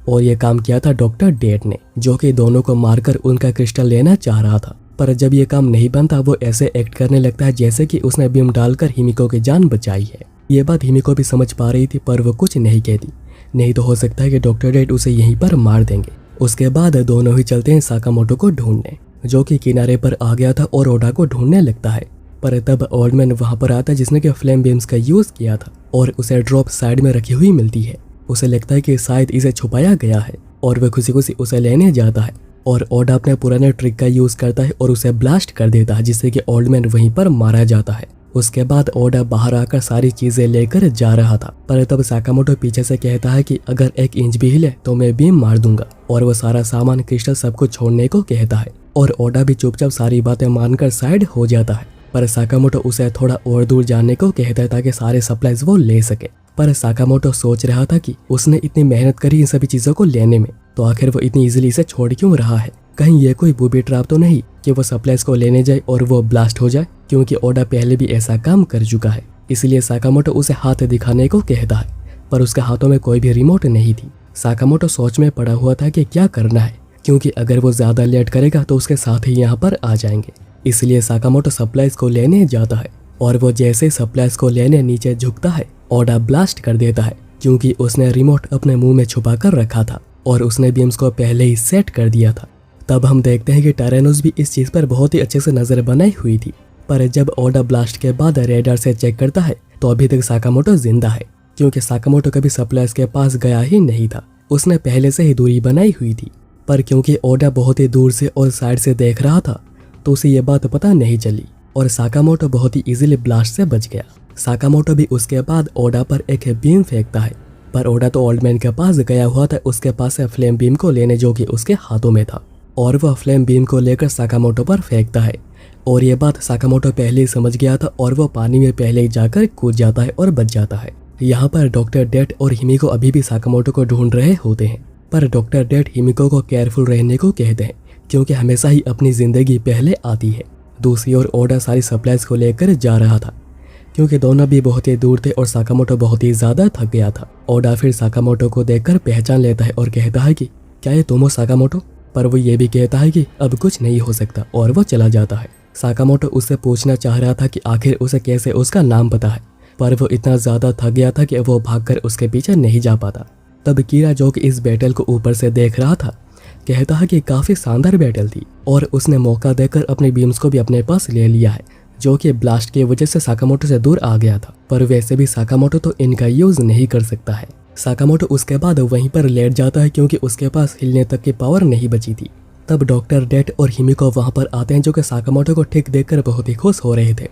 S1: और ये काम किया था डॉक्टर डेड ने, जो कि दोनों को मारकर उनका क्रिस्टल लेना चाह रहा था। पर जब ये काम नहीं बनता वो ऐसे एक्ट करने लगता है जैसे कि उसने बीम डालकर हिमिको की जान बचाई है। ये बात हिमिको भी समझ पा रही थी, पर वो कुछ नहीं कहती, नहीं तो हो सकता है कि डॉक्टर डेड उसे यहीं पर मार देंगे। उसके बाद दोनों ही चलते हैं साकामोटो को ढूंढने, जो कि किनारे पर आ गया था और ओडा को ढूंढने लगता है। पर तब ओल्डमैन वहां पर आता है जिसने कि फ्लेम बीम्स का यूज किया था और उसे ड्रॉप साइड में रखी हुई मिलती है। उसे लगता है कि शायद इसे छुपाया गया है और वह खुशी खुशी उसे लेने जाता है और ओडा अपने पुराने ट्रिक का यूज करता है और उसे ब्लास्ट कर देता है जिससे कि ओल्डमैन वहीं पर मारा जाता है। उसके बाद ओडा बाहर आकर सारी चीजें लेकर जा रहा था, पर तब साकामोटो पीछे से कहता है कि अगर 1 इंच भी हिले तो मैं बीम मार दूंगा, और वो सारा सामान क्रिस्टल सब कुछ छोड़ने को कहता है। और ओडा भी चुपचाप सारी बातें मानकर साइड हो जाता है, पर साकामोटो उसे थोड़ा और दूर जाने को कहता है ताकि सारे सप्लाईज वो ले सके। पर साकामोटो सोच रहा था कि उसने इतनी मेहनत करी इन सभी चीजों को लेने में, तो आखिर वो इतनी इजीली इसे छोड़ क्यों रहा है। कहीं ये कोई बूबी ट्रैप तो नहीं कि वो सप्लाईज को लेने जाए और वो ब्लास्ट हो जाए, क्योंकि ओडा पहले भी ऐसा काम कर चुका है। इसलिए साकामोटो उसे हाथ दिखाने को कहता है, पर उसके हाथों में कोई भी रिमोट नहीं थी। साकामोटो सोच में पड़ा हुआ था कि क्या करना है, क्योंकि अगर वो ज्यादा लेट करेगा तो उसके साथ ही यहाँ पर आ जाएंगे। इसलिए साकामोटो सप्लाईज को लेने जाता है, और वो जैसे सप्लाईज को लेने नीचे झुकता है, ओडा ब्लास्ट कर देता है, क्योंकि उसने रिमोट अपने मुंह में छुपा कर रखा था और उसने बीम्स को पहले ही सेट कर दिया था। तब हम देखते हैं कि टायरेनोस भी इस चीज पर बहुत ही अच्छे से नजर बनाई हुई थी, पर जब ओडा ब्लास्ट के बाद रेडार से चेक करता है तो अभी तक साकामोटो जिंदा है, क्योंकि साकामोटो कभी सप्लाईज के पास गया ही नहीं था। उसने पहले से ही दूरी बनाई हुई थी, पर क्योंकि ओडा बहुत ही दूर से और साइड से देख रहा था तो उसे ये बात पता नहीं चली, और साकामोटो बहुत ही इजीली ब्लास्ट से बच गया। साकामोटो भी उसके बाद ओडा पर एक बीम फेंकता है, पर ओडा तो ओल्ड मैन के पास गया हुआ था उसके पास से फ्लेम बीम को लेने, जो कि उसके हाथों में था, और वह फ्लेम बीम को लेकर साकामोटो पर फेंकता है। और ये बात साकामोटो पहले ही समझ गया था और वो पानी में पहले ही जाकर कूद जाता है और बच जाता है। यहाँ पर डॉक्टर डेट और हिमिको अभी भी साकामोटो को ढूंढ रहे होते हैं, पर डॉक्टर डेट हिमिको को केयरफुल रहने को कहते हैं, क्योंकि हमेशा ही अपनी जिंदगी पहले आती है। दूसरी ओर ओडा सारी सप्लाईज को लेकर जा रहा था, क्योंकि दोनों भी बहुत ही दूर थे और साकामोटो बहुत ही ज्यादा थक गया था। ओडा फिर साकामोटो को देखकर पहचान लेता है और कहता है कि क्या ये तुम हो साकामोटो, पर वो ये भी कहता है कि अब कुछ नहीं हो सकता, और वो चला जाता है। साकामोटो उससे पूछना चाह रहा था कि आखिर उसे कैसे उसका नाम पता है, पर वो इतना ज्यादा थक गया था कि वो भागकर उसके पीछे नहीं जा पाता। तब कीरा, जो कि इस बैटल को ऊपर से देख रहा था, कहता है कि काफी शानदार बैटल थी और उसने मौका देकर अपने बीम्स को भी अपने पास ले लिया है, जो कि ब्लास्ट की वजह से साकामोटो से दूर आ गया था। पर वैसे भी साकामोटो तो इनका यूज नहीं कर सकता है। साकामोटो उसके बाद वहीं पर लेट जाता है, क्योंकि उसके पास हिलने तक की पावर नहीं बची थी। तब डॉक्टर डेट और हिमिको वहां पर आते हैं, जो कि साकामोटो को ठीक देखकर बहुत ही खुश हो रहे थे,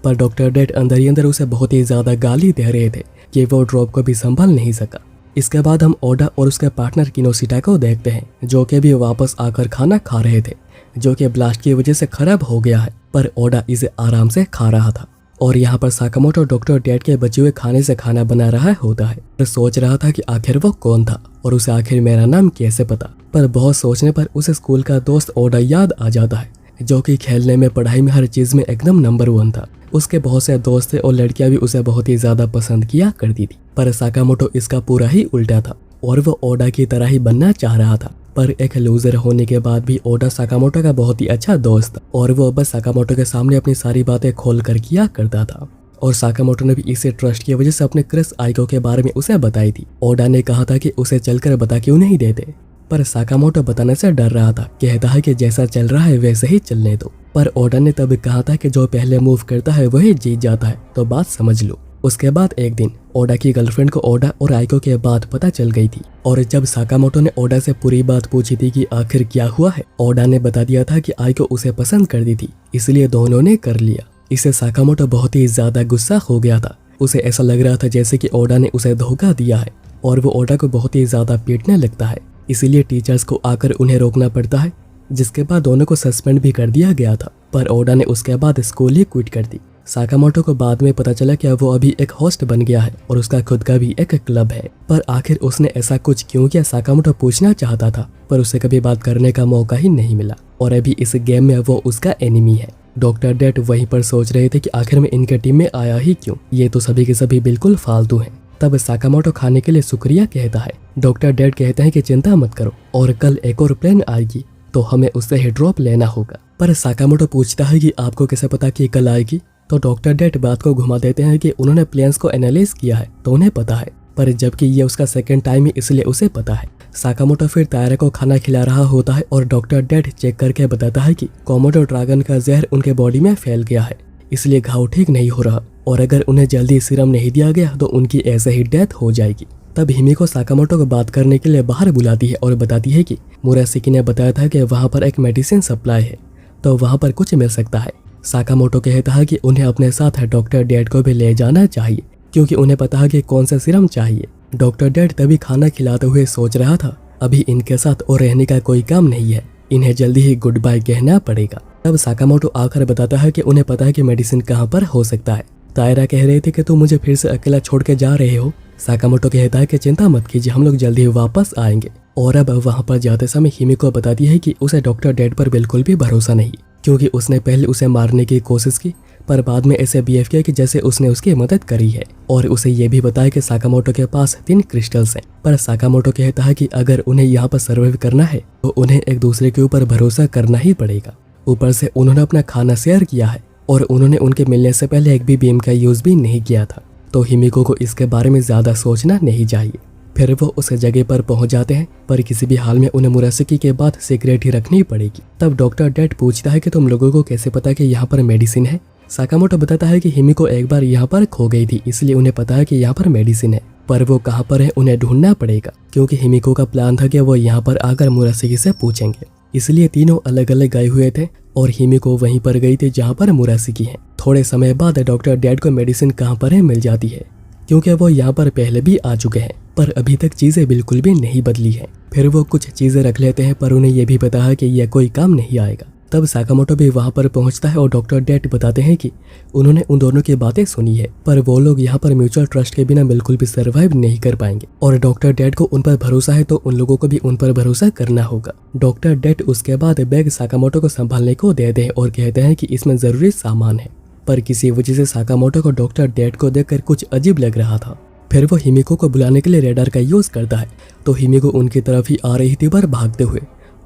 S1: पर डॉक्टर डेट अंदर ही अंदर उसे बहुत ही ज्यादा गाली दे रहे थे कि वो ड्रॉप को भी संभाल नहीं सका। इसके बाद हम ओडा और उसके पार्टनर किनोशिटा को देखते हैं, जो कि भी वापस आकर खाना खा रहे थे, जो कि ब्लास्ट की वजह से खराब हो गया है, पर ओडा इसे आराम से खा रहा था। और यहाँ पर साकामोटो डॉक्टर डेट के बचे हुए खाने से खाना बना रहा होता है, और सोच रहा था कि आखिर वो कौन था और उसे आखिर मेरा नाम कैसे पता। पर बहुत सोचने पर उसे स्कूल का दोस्त ओडा याद आ जाता है, जो कि खेलने में, पढ़ाई में, हर चीज में एकदम नंबर 1 था। उसके बहुत से दोस्त थे और लड़कियां भी उसे बहुत ही ज्यादा पसंद किया करती थी, पर साकामोटो इसका पूरा ही उल्टा था और वो ओडा की तरह ही बनना चाह रहा था। पर एक लूजर होने के बाद भी ओडा साकामोटो का बहुत ही अच्छा दोस्त था, और वो बस साकामोटो के सामने अपनी सारी बातें खोल कर किया करता था। और साकामोटो ने भी इसे ट्रस्ट की वजह से अपने क्रश आइको के बारे में उसे बताई थी। ओडा ने कहा था कि उसे चलकर बता क्यों नहीं देते, पर साकामोटो बताने से डर रहा था, कहता है कि जैसा चल रहा है वैसे ही चलने दो। पर ओडा ने तब कहा था कि जो पहले मूव करता है वही जीत जाता है, तो बात समझ लो। उसके बाद एक दिन ओडा की गर्लफ्रेंड को ओडा और आइको के बात पता चल गई थी, और जब साकामोटो ने ओडा से पूरी बात पूछी थी कि आखिर क्या हुआ है, ओडा ने बता दिया था कि आइको उसे पसंद करती थी, इसलिए दोनों ने कर लिया। इससे साकामोटो बहुत ही ज्यादा गुस्सा हो गया था। उसे ऐसा लग रहा था जैसे कि ओडा ने उसे धोखा दिया है, और वो ओडा को बहुत ही ज्यादा पीटने लगता है। इसीलिए टीचर्स को आकर उन्हें रोकना पड़ता है, जिसके बाद दोनों को सस्पेंड भी कर दिया गया था। पर ओडा ने उसके बाद स्कूल ही क्विट कर दी। साकामोटो को बाद में पता चला कि वो अभी एक होस्ट बन गया है और उसका खुद का भी एक क्लब है। पर आखिर उसने ऐसा कुछ क्यों किया, साकामोटो पूछना चाहता था, पर उसे कभी बात करने का मौका ही नहीं मिला, और अभी इस गेम में वो उसका एनिमी है। डॉक्टर डेट वहीं पर सोच रहे थे कि आखिर में इनके टीम में आया ही क्यों, ये तो सभी के सभी बिल्कुल फालतू हैं। तब साकामोटो खाने के लिए शुक्रिया कहता है। डॉक्टर डेट कहते हैं कि चिंता मत करो, और कल एक और प्लेन आएगी तो हमें उससे ही ड्रॉप लेना होगा। पर साकामोटो पूछता है कि आपको कैसे पता कि कल आएगी, तो डॉक्टर डेट बात को घुमा देते हैं कि उन्होंने प्लेन्स को एनालाइज किया है तो उन्हें पता है, पर जबकि ये उसका सेकंड टाइम है इसलिए उसे पता है। साकामोटो फिर तायरा को खाना खिला रहा होता है और डॉक्टर डेट चेक करके बताता है कि कोमोडो ड्रैगन का जहर उनके बॉडी में फैल गया है, इसलिए घाव ठीक नहीं हो रहा, और अगर उन्हें जल्दी सीरम नहीं दिया गया तो उनकी ऐसे ही डेथ हो जाएगी। तब हिमिको साकामोटो को बात करने के लिए बाहर बुलाती है और बताती है कि मुरासाकी ने बताया था कि वहाँ पर एक मेडिसिन सप्लाई है, तो वहाँ पर कुछ मिल सकता है। साकामोटो कहता है कि उन्हें अपने साथ डॉक्टर डेड को भी ले जाना चाहिए क्योंकि उन्हें पता है कि कौन सा सीरम चाहिए। डॉक्टर डेड तभी खाना खिलाते हुए सोच रहा था अभी इनके साथ और रहने का कोई काम नहीं है, इन्हें जल्दी ही गुड बाय कहना पड़ेगा। तब साकामोटो आकर बताता है कि उन्हें पता है कि मेडिसिन कहाँ पर हो सकता है। तायरा कह रहे थे कि तुम मुझे फिर से अकेला छोड़ के जा रहे हो। साकामोटो कहता है कि चिंता मत कीजिए, हम लोग जल्दी ही वापस आएंगे। और अब वहाँ पर जाते समय हिमिको बताती है कि उसे डॉक्टर डेड पर बिल्कुल भी भरोसा नहीं क्योंकि उसने पहले उसे मारने की कोशिश की पर बाद में ऐसे बिहेव किया कि जैसे उसने उसकी मदद करी है। और उसे ये भी बताया कि साकामोटो के पास 3 क्रिस्टल्स हैं। पर साकामोटो कहता है कि अगर उन्हें यहाँ पर सर्वाइव करना है तो उन्हें एक दूसरे के ऊपर भरोसा करना ही पड़ेगा। ऊपर से उन्होंने अपना खाना शेयर किया है और उन्होंने उनके मिलने से पहले एक भी बीम का यूज भी नहीं किया था, तो हिमिको को इसके बारे में ज्यादा सोचना नहीं चाहिए। फिर वो उस जगह पर पहुंच जाते हैं पर किसी भी हाल में उन्हें मुरासेकी के बाद सीक्रेट ही रखनी पड़ेगी। तब डॉक्टर डेड पूछता है कि तुम लोगों को कैसे पता कि यहाँ पर मेडिसिन है। साकामोटो बताता है कि हिमिको एक बार यहाँ पर खो गई थी इसलिए उन्हें पता है कि यहाँ पर मेडिसिन है, पर वो कहाँ पर है उन्हें ढूंढना पड़ेगा क्योंकि हिमिको का प्लान था कि वो यहाँ पर आकर मुरासेकी से पूछेंगे। इसलिए तीनों अलग अलग गए हुए थे और हिमिको वहीं पर गई थी जहाँ पर मुरासेकी है। थोड़े समय बाद डॉक्टर डेड को मेडिसिन कहाँ पर है मिल जाती है क्योंकि वो यहाँ पर पहले भी आ चुके हैं पर अभी तक चीजें बिल्कुल भी नहीं बदली है। फिर वो कुछ चीजें रख लेते हैं पर उन्हें यह भी पता है कि यह कोई काम नहीं आएगा। तब साकामोटो भी वहां पर पहुंचता है और डॉक्टर डेड बताते हैं कि उन्होंने उन दोनों की बातें सुनी है पर वो लोग यहाँ पर म्यूचुअल ट्रस्ट के बिना बिल्कुल भी सरवाइव नहीं कर पाएंगे और डॉक्टर डेड को उन पर भरोसा है तो उन लोगों को भी उन पर भरोसा करना होगा। डॉक्टर डेड उसके बाद बैग साकामोटो को संभालने को देते हैं और कहते हैं कि इसमें जरूरी सामान है, पर किसी वजह से साकामोटो को डॉक्टर डेड को देखकर कुछ अजीब लग रहा था। फिर वो हिमिको को बुलाने के लिए रेडार का यूज करता है तो हिमिको उनकी तरफ ही आ रही थी पर भागते हुए,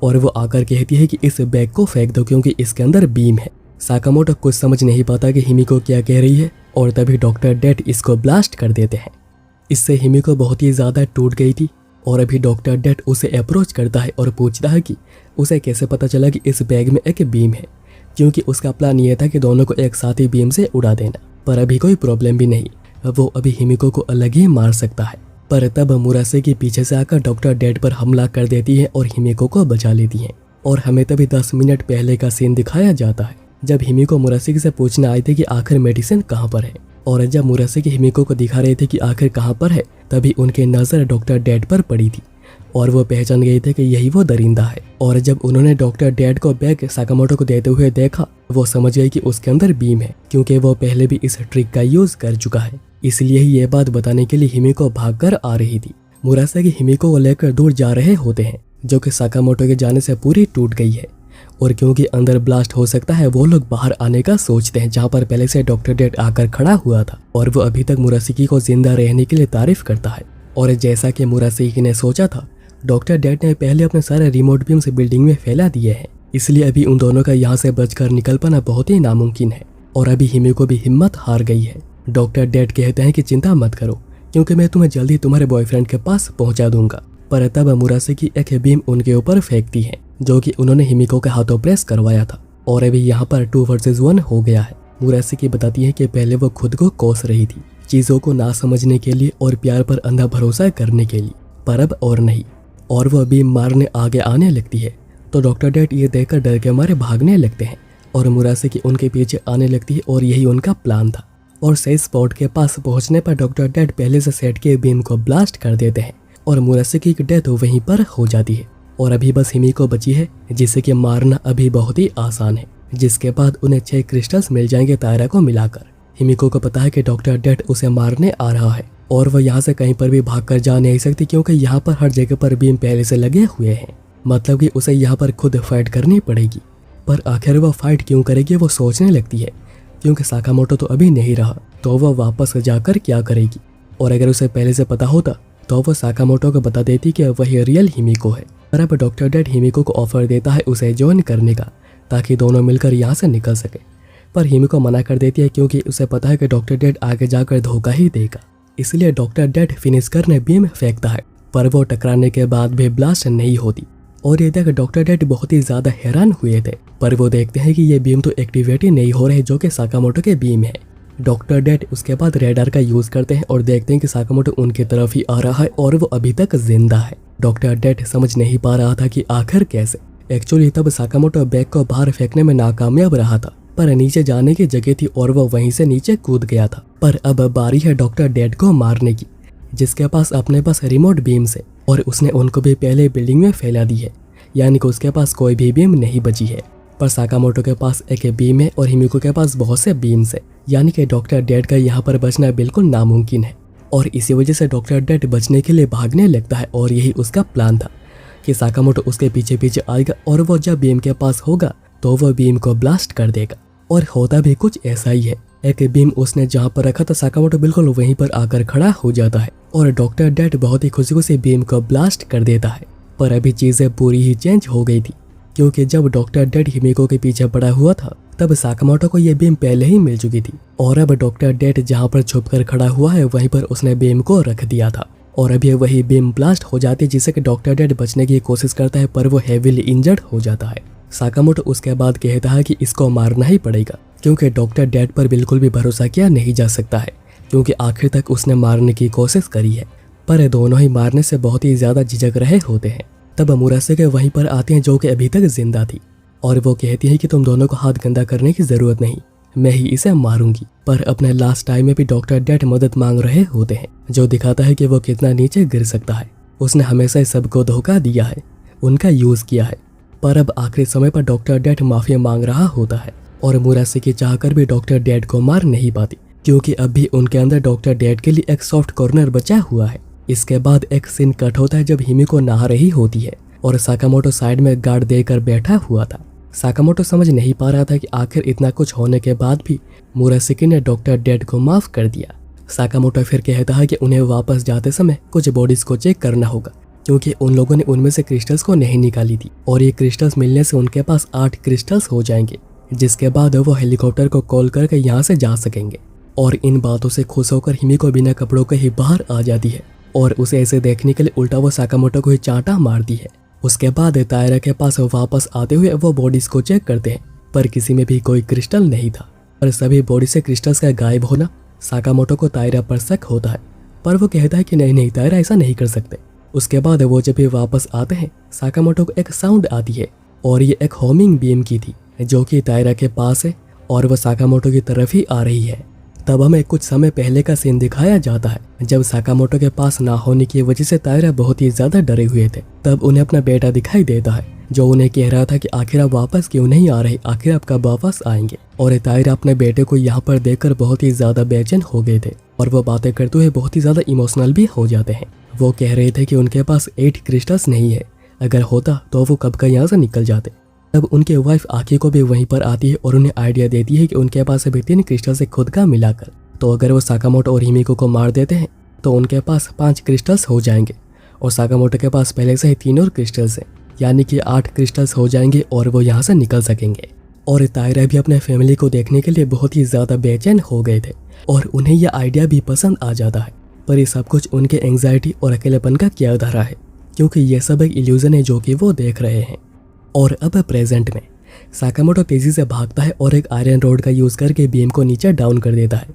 S1: और वो आकर कहती है कि इस बैग को फेंक दो क्योंकि इसके अंदर बीम है। साकामोटो कुछ समझ नहीं पाता कि हिमिको क्या कह रही है और तभी डॉक्टर डेड इसको ब्लास्ट कर देते हैं। इससे हिमिको बहुत ही ज्यादा टूट गई थी और अभी डॉक्टर डेड उसे अप्रोच करता है और पूछता है कि उसे कैसे पता चला कि इस बैग में एक बीम है, क्योंकि उसका प्लान ये था कि दोनों को एक साथ ही बीम से उड़ा देना। पर अभी कोई प्रॉब्लम भी नहीं, वो अभी हिमिको को अलग ही मार सकता है। पर तब मुरासेकी पीछे से आकर डॉक्टर डेड पर हमला कर देती है और हिमिको को बचा लेती है। और हमें तभी 10 मिनट पहले का सीन दिखाया जाता है जब हिमिको मुरासेकी से पूछने आई थी कि आखिर मेडिसिन कहाँ पर है। और जब मुरासेकी हिमिको को दिखा रहे थे कि आखिर कहाँ पर है तभी उनकी नजर डॉक्टर डेड पर पड़ी थी और वो पहचान गए थे कि यही वो दरिंदा है। और जब उन्होंने डॉक्टर डेड को बैग साकामोटो को देते हुए देखा वो समझ गए कि उसके अंदर बीम है क्योंकि वो पहले भी इस ट्रिक का यूज कर चुका है। इसलिए ही ये बात बताने के लिए हिमिको भागकर आ रही थी। मुरासेकी हिमिको को लेकर दूर जा रहे होते हैं जो कि साकामोटो के जाने से पूरी टूट गई है और क्योंकि अंदर ब्लास्ट हो सकता है वो लोग बाहर आने का सोचते हैं जहाँ पर पहले से डॉक्टर डेड आकर खड़ा हुआ था और वो अभी तक मुरासेकी को जिंदा रहने के लिए तारीफ करता है। और जैसा कि मुरासेकी ने सोचा था डॉक्टर डेड ने पहले अपने सारे रिमोट बीम्स बिल्डिंग में फैला दिए हैं, इसलिए अभी उन दोनों का यहाँ से बचकर निकल पाना बहुत ही नामुमकिन है। और अभी हिमिको भी हिम्मत हार गई है। डॉक्टर डेड कहते हैं कि चिंता मत करो क्योंकि मैं तुम्हें जल्दी तुम्हारे बॉयफ्रेंड के पास पहुंचा दूंगा। पर तब मुरासेकी एक बीम उनके ऊपर फेंकती है जो कि उन्होंने हिमिको के हाथों प्रेस करवाया था और अभी यहाँ पर 2 वर्सेस 1 हो गया है। मुरासेकी बताती है कि पहले वो खुद को कोस रही थी चीजों को ना समझने के लिए और प्यार पर अंधा भरोसा करने के लिए, पर अब और नहीं। और वो बीम मारने आगे आने लगती है तो डॉक्टर डेड ये देखकर डर के मारे भागने लगते हैं और मुरासेकी उनके पीछे आने लगती है और यही उनका प्लान था। और सही स्पॉट के पास पहुंचने पर डॉक्टर डेड पहले से सेट के बीम को ब्लास्ट कर देते हैं और मुरासेकी की डेथ वहीं पर हो जाती है। और अभी बस हिमिको बची है जिसे कि मारना अभी बहुत ही आसान है, जिसके बाद उन्हें 6 क्रिस्टल्स मिल जाएंगे तायरा को मिलाकर। हिमिको को पता है कि डॉक्टर डेड उसे मारने आ रहा है और वह यहाँ से कहीं पर भी भागकर जा नहीं सकती क्योंकि यहाँ पर हर जगह पर बीम पहले से लगे हुए हैं, मतलब कि उसे यहाँ पर खुद फाइट करनी पड़ेगी। पर आखिर वह फाइट क्यों करेगी वो सोचने लगती है क्योंकि साकामोटो तो अभी नहीं रहा तो वह वापस जाकर क्या करेगी। और अगर उसे पहले से पता होता तो वह साकामोटो को बता देती कि वही रियल हिमिको है। पर अब डॉक्टर डेड हिमिको को ऑफर देता है उसे ज्वाइन करने का ताकि दोनों मिलकर यहाँ से निकल सके। पर हिमिको मना कर देती है क्योंकि उसे पता है कि डॉक्टर डेड आगे जाकर धोखा ही देगा। इसलिए डॉक्टर डेड फिनिश करने बीम फेंकता है पर वो टकराने के बाद भी ब्लास्ट नहीं होती। और ये देख डॉक्टर डेड बहुत ही ज्यादा हैरान हुए थे, पर वो देखते हैं कि ये बीम तो एक्टिवेट ही नहीं हो रहे जो कि साकामोटो के बीम है। डॉक्टर डेड उसके बाद रेडार का यूज करते हैं और देखते हैं कि साकामोटो उनकी तरफ ही आ रहा है और वो अभी तक जिंदा है। डॉक्टर डेड समझ नहीं पा रहा था कि आखिर कैसे। एक्चुअली तब साकामोटो बैग को बाहर फेंकने में नाकामयाब रहा था पर नीचे जाने की जगह थी और वो वहीं से नीचे कूद गया था। पर अब बारी है डॉक्टर डेड को मारने की, जिसके पास अपने पास रिमोट बीम्स है और उसने उनको भी पहले बिल्डिंग में फैला दी है, यानी कि उसके पास कोई भी बीम नहीं बची है। पर साकामोटो के पास एक बीम है और हिमिको के पास बहुत से बीम्स है, यानी कि डॉक्टर डेड का यहाँ पर बचना बिल्कुल नामुमकिन है। और इसी वजह से डॉक्टर डेड बचने के लिए भागने लगता है और यही उसका प्लान था कि साकामोटो उसके पीछे पीछे आएगा और वो जब बीम के पास होगा तो वो बीम को ब्लास्ट कर देगा। और होता भी कुछ ऐसा ही है। एक बीम उसने जहाँ पर रखा था साकामोटो बिल्कुल वहीं पर आकर खड़ा हो जाता है और डॉक्टर डेड बहुत ही खुशी से बीम को ब्लास्ट कर देता है। पर अभी चीजें पूरी ही चेंज हो गई थी, क्योंकि जब डॉक्टर डेड हिमिको के पीछे पड़ा हुआ था तब साकामोटो को यह बीम पहले ही मिल चुकी थी और अब डॉक्टर डेड जहाँ पर छुपकर खड़ा हुआ है वहीं पर उसने बीम को रख दिया था और अभी वही बीम ब्लास्ट हो जाती है, जिससे कि डॉक्टर डेड बचने की कोशिश करता है पर वो हेवीली इंजर्ड हो जाता है। साकामोटो उसके बाद कहता है कि इसको मारना ही पड़ेगा, क्योंकि डॉक्टर डेड पर बिल्कुल भी भरोसा किया नहीं जा सकता है, क्योंकि आखिर तक उसने मारने की कोशिश करी है पर दोनों ही मारने से बहुत ही ज्यादा झिझक रहे होते हैं। तब मुरासेके वहीं पर आते हैं जो कि अभी तक जिंदा थी और वो कहती है कि तुम दोनों को हाथ गंदा करने की जरूरत नहीं, मैं ही इसे मारूंगी। पर अपने लास्ट टाइम में भी डॉक्टर डेड मदद मांग रहे होते हैं, जो दिखाता है कि वो कितना नीचे गिर सकता है। उसने हमेशा सबको धोखा दिया है, उनका यूज किया है, पर अब आखिरी समय पर डॉक्टर डेड माफी मांग रहा होता है और मुरासेके चाहकर भी डॉक्टर डेड को मार नहीं पाती, क्योंकि अब भी उनके अंदर डॉक्टर डेड के लिए एक सॉफ्ट कॉर्नर बचा हुआ है। इसके बाद एक सीन कट होता है जब हिमिको नहा रही होती है और साकामोटो साइड में गार्ड देकर बैठा हुआ था। साकामोटो समझ नहीं पा रहा था कि आखिर इतना कुछ होने के बाद भी मुरासेके ने डॉक्टर डेड को माफ कर दिया। साकामोटो फिर कहता है कि उन्हें वापस जाते समय कुछ बॉडीज को चेक करना होगा, क्योंकि उन लोगों ने उनमें से क्रिस्टल्स को नहीं निकाली थी और ये क्रिस्टल्स मिलने से उनके पास 8 क्रिस्टल्स हो जाएंगे, जिसके बाद वो हेलीकॉप्टर को कॉल करके यहाँ से जा सकेंगे। और इन बातों से खुश होकर हिमिको बिना कपड़ों के ही बाहर आ जाती है और उसे ऐसे देखने के लिए उल्टा वो साकामोटो को ही चांटा मारती है। उसके बाद तायरा के पास वापस आते हुए वो बॉडीज को चेक करते हैं, पर किसी में भी कोई क्रिस्टल नहीं था और सभी बॉडी से क्रिस्टल्स का गायब होना साकामोटो को तायरा पर शक होता है, पर वो कहता है कि नहीं तायरा ऐसा नहीं कर सकते। उसके बाद वो जब भी वापस आते हैं साकामोटो को एक साउंड आती है और ये एक होमिंग बीम की थी जो कि तायरा के पास है और वह साकामोटो की तरफ ही आ रही है। तब हमें कुछ समय पहले का सीन दिखाया जाता है जब साकामोटो के पास ना होने की वजह से तायरा बहुत ही ज्यादा डरे हुए थे। तब उन्हें अपना बेटा दिखाई देता है जो उन्हें कह रहा था कि आखिर आप वापस क्यों नहीं आ रहे, आखिर आप कब वापस आएंगे। और तायरा अपने बेटे को यहाँ पर देखकर बहुत ही ज्यादा बेचैन हो गए थे और वो बातें करते हुए बहुत ही ज्यादा इमोशनल भी हो जाते हैं। वो कह रहे थे कि उनके पास 8 क्रिस्टल्स नहीं है, अगर होता तो वो कब का यहाँ से निकल जाते। तब उनके वाइफ आखी को भी वहीं पर आती है और उन्हें आइडिया देती है कि उनके पास अभी 3 क्रिस्टल से खुद का मिलाकर, तो अगर वो साकामोटो और हिमिको को मार देते हैं तो उनके पास 5 क्रिस्टल्स हो जाएंगे और साकामोटो के पास पहले से ही 3 और क्रिस्टल्स हैं, यानी कि 8 क्रिस्टल्स हो जाएंगे और वो यहाँ से निकल सकेंगे। और तायरा भी अपने फैमिली को देखने के लिए बहुत ही ज़्यादा बेचैन हो गए थे और उन्हें यह आइडिया भी पसंद आ जाता है, पर ये सब कुछ उनके एंग्जाइटी और अकेलेपन का किया धरा है, क्योंकि यह सब एक इल्यूजन है जो कि वो देख रहे हैं। और अब प्रेजेंट में साकामोटो तेजी से भागता है और एक आयरन रोड का यूज करके बीम को नीचे डाउन कर देता है,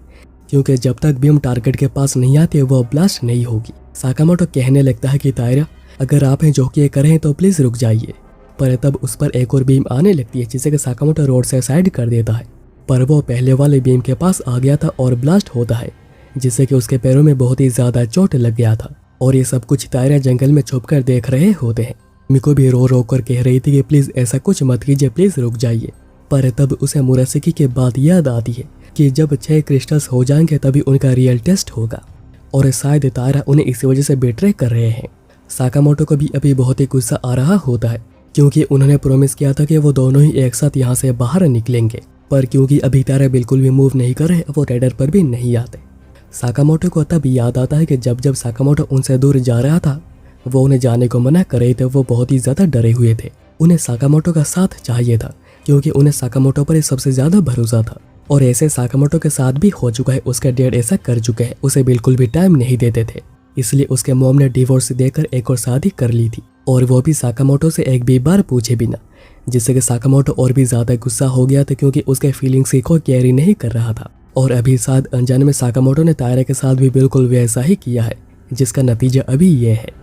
S1: क्योंकि जब तक बीम टारगेट के पास नहीं आती वो ब्लास्ट नहीं होगी। साकामोटो कहने लगता है कि तायरा अगर आप हैं जो कि ये करें तो प्लीज रुक जाइए, पर तब उस पर एक और बीम आने लगती है जिससे कि साकामोटो रोड से साइड कर देता है, पर वो पहले वाले बीम के पास आ गया था और ब्लास्ट होता है, जिससे कि उसके पैरों में बहुत ही ज्यादा चोट लग गया था। और ये सब कुछ तायरा जंगल में छुपकर देख रहे होते हैं। मिको भी रो रो कर कह रही थी कि प्लीज ऐसा कुछ मत कीजिए, प्लीज रुक जाइए, पर तब उसे मुरासेकी की बात याद आती है कि जब 6 क्रिस्टल्स हो जाएंगे तभी उनका रियल टेस्ट होगा और शायद तायरा उन्हें इसी वजह से बेट्रे कर रहे हैं। साकामोटो को भी अभी बहुत ही गुस्सा आ रहा होता है, क्योंकि उन्होंने प्रॉमिस किया था कि वो दोनों ही एक साथ यहाँ से बाहर निकलेंगे, पर क्योंकि अभी तायरा बिल्कुल भी मूव नहीं कर रहे वो रेडर पर भी नहीं आते। साकामोटो को तब याद आता है कि जब जब साकामोटो उनसे दूर जा रहा था वो उन्हें जाने को मना कर रहे थे, वो बहुत ही ज्यादा डरे हुए थे। उन्हें साकामोटो का साथ चाहिए था, क्योंकि उन्हें साकामोटो पर सबसे ज्यादा भरोसा था और ऐसे साकामोटो के साथ भी हो चुका है। उसके डैड ऐसा कर चुके हैं, उसे बिल्कुल भी टाइम नहीं देते थे, इसलिए उसके मॉम ने डिवोर्स देकर एक और शादी कर ली थी, और वो भी साकामोटो से एक भी बार पूछे बिना, जिससे कि साकामोटो और भी ज्यादा गुस्सा हो गया था, क्योंकि उसके फीलिंग्स को कैरी नहीं कर रहा था। और अभी साथ अनजाने में साकामोटो ने तायरा के साथ भी बिल्कुल वैसा ही किया है, जिसका नतीजा अभी ये है।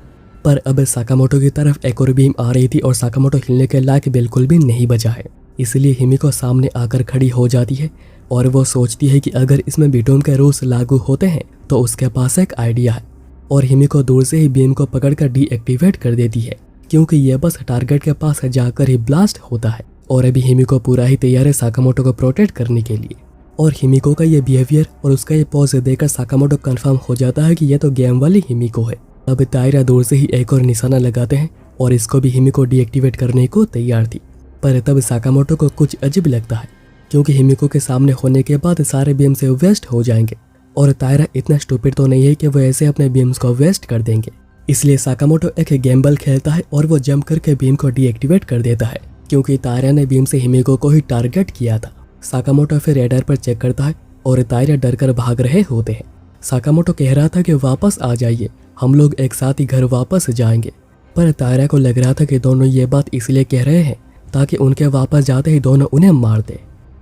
S1: पर अब साकामोटो की तरफ एक और बीम आ रही थी और साकामोटो हिलने के लायक बिल्कुल भी नहीं बचा है। इसलिए हिमिको सामने आकर खड़ी हो जाती है और वो सोचती है कि अगर इसमें बीटोम के रूल्स लागू होते हैं तो उसके पास एक आइडिया है। और हिमिको दूर से ही बीम को पकड़कर डीएक्टिवेट कर देती है क्योंकि यह बस टारगेट के पास जाकर ही ब्लास्ट होता है। और अभी हिमिको पूरा ही तैयार है साकामोटो को प्रोटेक्ट करने के लिए। और हिमिको का ये बिहेवियर और उसका ये पॉज देखकर साकामोटो कंफर्म हो जाता है कि यह तो गेम वाली हिमिको है। अब तायरा दूर से ही एक और निशाना लगाते हैं और इसको भी हिमिको डीएक्टिवेट करने को तैयार थी। पर तब साकामोटो को कुछ अजीब लगता है क्योंकि हिमिको के सामने होने के बाद सारे बीम से वेस्ट हो जाएंगे और तायरा इतना स्टूपिड तो नहीं है कि वो ऐसे अपने बीम्स को वेस्ट कर देंगे। इसलिए साकामोटो एक गैम्बल खेलता है और वो जंप करके बीम को डीएक्टिवेट कर देता है क्योंकि तायरा ने बीम से हिमिको को ही टारगेट किया था। साकामोटो फिर रेडार पर चेक करता है और तायरा डर कर भाग रहे होते हैं। साकामोटो कह रहा था कि वापस आ जाइए, हम लोग एक साथ ही घर वापस जाएंगे। पर तायरा को लग रहा था कि दोनों ये बात इसलिए कह रहे हैं ताकि उनके वापस जाते ही दोनों उन्हें मार दे।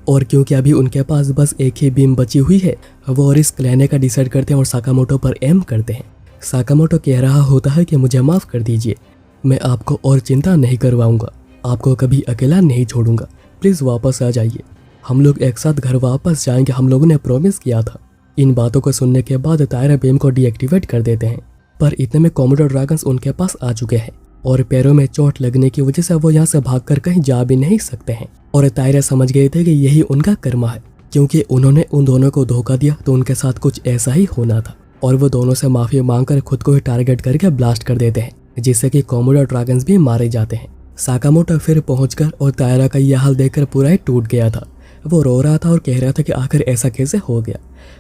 S1: और क्योंकि अभी उनके पास बस एक ही बीम बची हुई है, वो रिस्क लेने का डिसाइड करते हैं और साकामोटो पर एम करते हैं। साकामोटो कह रहा होता है कि मुझे माफ़ कर दीजिए, मैं आपको और चिंता नहीं करवाऊंगा, आपको कभी अकेला नहीं छोड़ूंगा, प्लीज़ वापस आ जाइए, हम लोग एक साथ घर वापस जाएंगे, हम लोगों ने प्रॉमिस किया था। इन बातों को सुनने के बाद तायरा बीम को डीएक्टिवेट कर देते हैं। पर इतने में कोमोडो ड्रैगन्स उनके पास आ चुके हैं और पैरों में चोट लगने की वजह से वो यहाँ से भागकर कहीं जा भी नहीं सकते हैं। और तायरा समझ गए थे कि यही उनका कर्मा है क्योंकि उन्होंने उन दोनों को धोखा दिया तो उनके साथ कुछ ऐसा ही होना था। और वो दोनों से माफी मांगकर खुद को ही टारगेट करके ब्लास्ट कर देते हैं जिससे कि कोमोडो ड्रैगन्स भी मारे जाते हैं। साकामोटो फिर पहुंचकर और तायरा का यह हाल देखकर पूरा ही टूट गया था। वो रो रहा था और कह रहा था कि आखिर ऐसा कैसे हो गया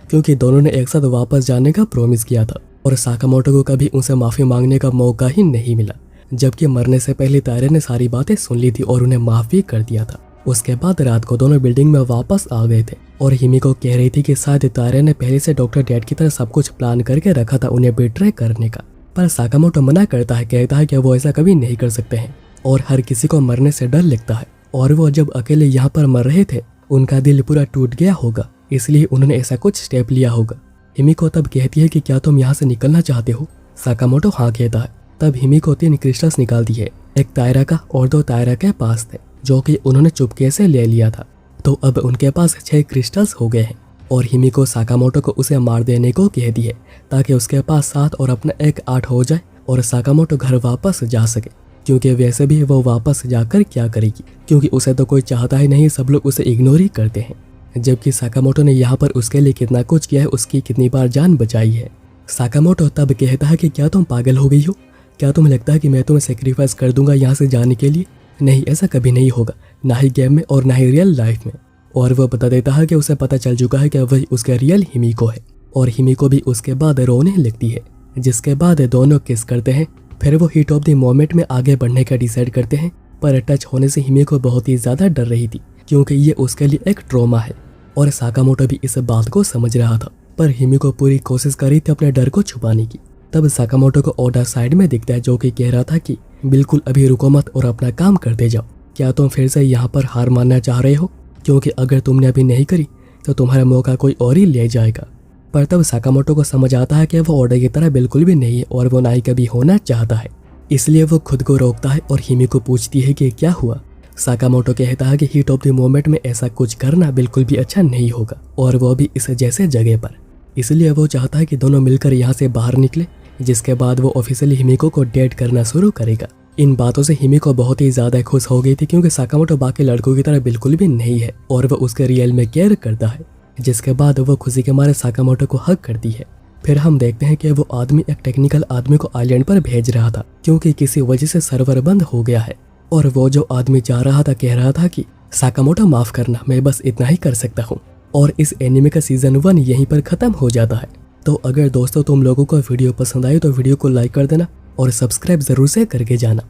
S1: क्योंकि दोनों ने एक साथ वापस जाने का प्रॉमिस किया था और साकामोटो को कभी उनसे माफी मांगने का मौका ही नहीं मिला, जबकि मरने से पहले तायरा ने सारी बातें सुन ली थी और उन्हें माफ भी कर दिया था। उसके बाद रात को दोनों बिल्डिंग में वापस आ गए थे और हिमिको कह रही थी कि शायद तायरा ने पहले से डॉक्टर डैड की तरह सब कुछ प्लान करके रखा था उन्हें बिट्रे करने का। पर साकामोटो मना करता है, कहता है कि वो ऐसा कभी नहीं कर सकते हैं और हर किसी को मरने से डर लगता है और वो जब अकेले यहाँ पर मर रहे थे उनका दिल पूरा टूट गया होगा, इसलिए उन्होंने ऐसा कुछ स्टेप लिया होगा। हिमिको तब कहती है कि क्या तुम यहाँ से निकलना चाहते हो? साकामोटो हाँ कहता है। तब हिमिको 3 क्रिस्टल्स निकालती है, एक तायरा का और 2 तायरा के पास थे जो कि उन्होंने चुपके से ले लिया था। तो अब उनके पास 6 क्रिस्टल्स हो गए हैं और हिमिको साकामोटो को उसे मार देने को कहती है ताकि उसके पास 7 और अपना एक 8 हो जाए और साकामोटो घर वापस जा सके क्योंकि वैसे भी वो वापस जाकर क्या करेगी क्योंकि उसे तो कोई चाहता ही नहीं, सब लोग उसे इग्नोर ही करते हैं। जबकि साकामोटो ने यहाँ पर उसके लिए कितना कुछ किया है, उसकी कितनी बार जान बचाई है। साकामोटो तब कहता है कि क्या तुम पागल हो गई हो? क्या तुम्हें लगता है कि मैं तुम्हें सेक्रीफाइस कर दूंगा यहाँ से जाने के लिए? नहीं, ऐसा कभी नहीं होगा, ना ही गेम में और ना ही रियल लाइफ में। और वो बता देता है कि उसे पता चल चुका है कि वही उसका रियल हिमिको है और हिमिको भी उसके बाद रोने लगती है, जिसके बाद दोनों किस करते हैं। फिर वो हीट ऑफ द मोमेंट में आगे बढ़ने का डिसाइड करते हैं। पर टच होने से हिमिको बहुत ही ज़्यादा डर रही थी क्योंकि ये उसके लिए एक ट्रॉमा है और साकामोटो भी इस बात को समझ रहा था। पर हिमिको पूरी कोशिश कर रही थी अपने डर को छुपाने की। तब साकामोटो को ओडा साइड में दिखता है जो कि कह रहा था कि बिल्कुल अभी रुको मत और अपना काम करते जाओ। क्या तुम फिर से यहाँ पर हार मानना चाह रहे हो? क्योंकि अगर तुमने अभी नहीं करी तो तुम्हारा मौका कोई और ही ले जाएगा। पर तब साकामोटो को समझ आता है कि वो ओडा की तरह बिल्कुल भी नहीं है और वो ना ही कभी होना चाहता है, इसलिए वो खुद को रोकता है और हिमिको पूछती है कि क्या हुआ। साकामोटो कहता है कि हीट ऑफ द मोमेंट में ऐसा कुछ करना बिल्कुल भी अच्छा नहीं होगा और वो भी इस जैसे जगह पर, इसलिए वो चाहता है कि दोनों मिलकर यहाँ से बाहर निकले, जिसके बाद वो ऑफिशियली हिमिको को डेट करना शुरू करेगा। इन बातों से हिमिको बहुत ही ज़्यादा खुश हो गई थी क्योंकि साकामोटो बाकी लड़कों की तरह बिल्कुल भी नहीं है और वो उसके रियल में केयर करता है, जिसके बाद वो खुशी के मारे साकामोटो को हक करती है। फिर हम देखते हैं कि वो आदमी एक टेक्निकल आदमी को आइलैंड पर भेज रहा था क्योंकि किसी वजह से सर्वर बंद हो गया है और वो जो आदमी जा रहा था कह रहा था कि साकामोटो माफ़ करना, मैं बस इतना ही कर सकता हूँ। और इस एनिमे का सीज़न 1 यहीं पर ख़त्म हो जाता है। तो अगर दोस्तों तुम लोगों को वीडियो पसंद आई तो वीडियो को लाइक कर देना और सब्सक्राइब ज़रूर से करके जाना।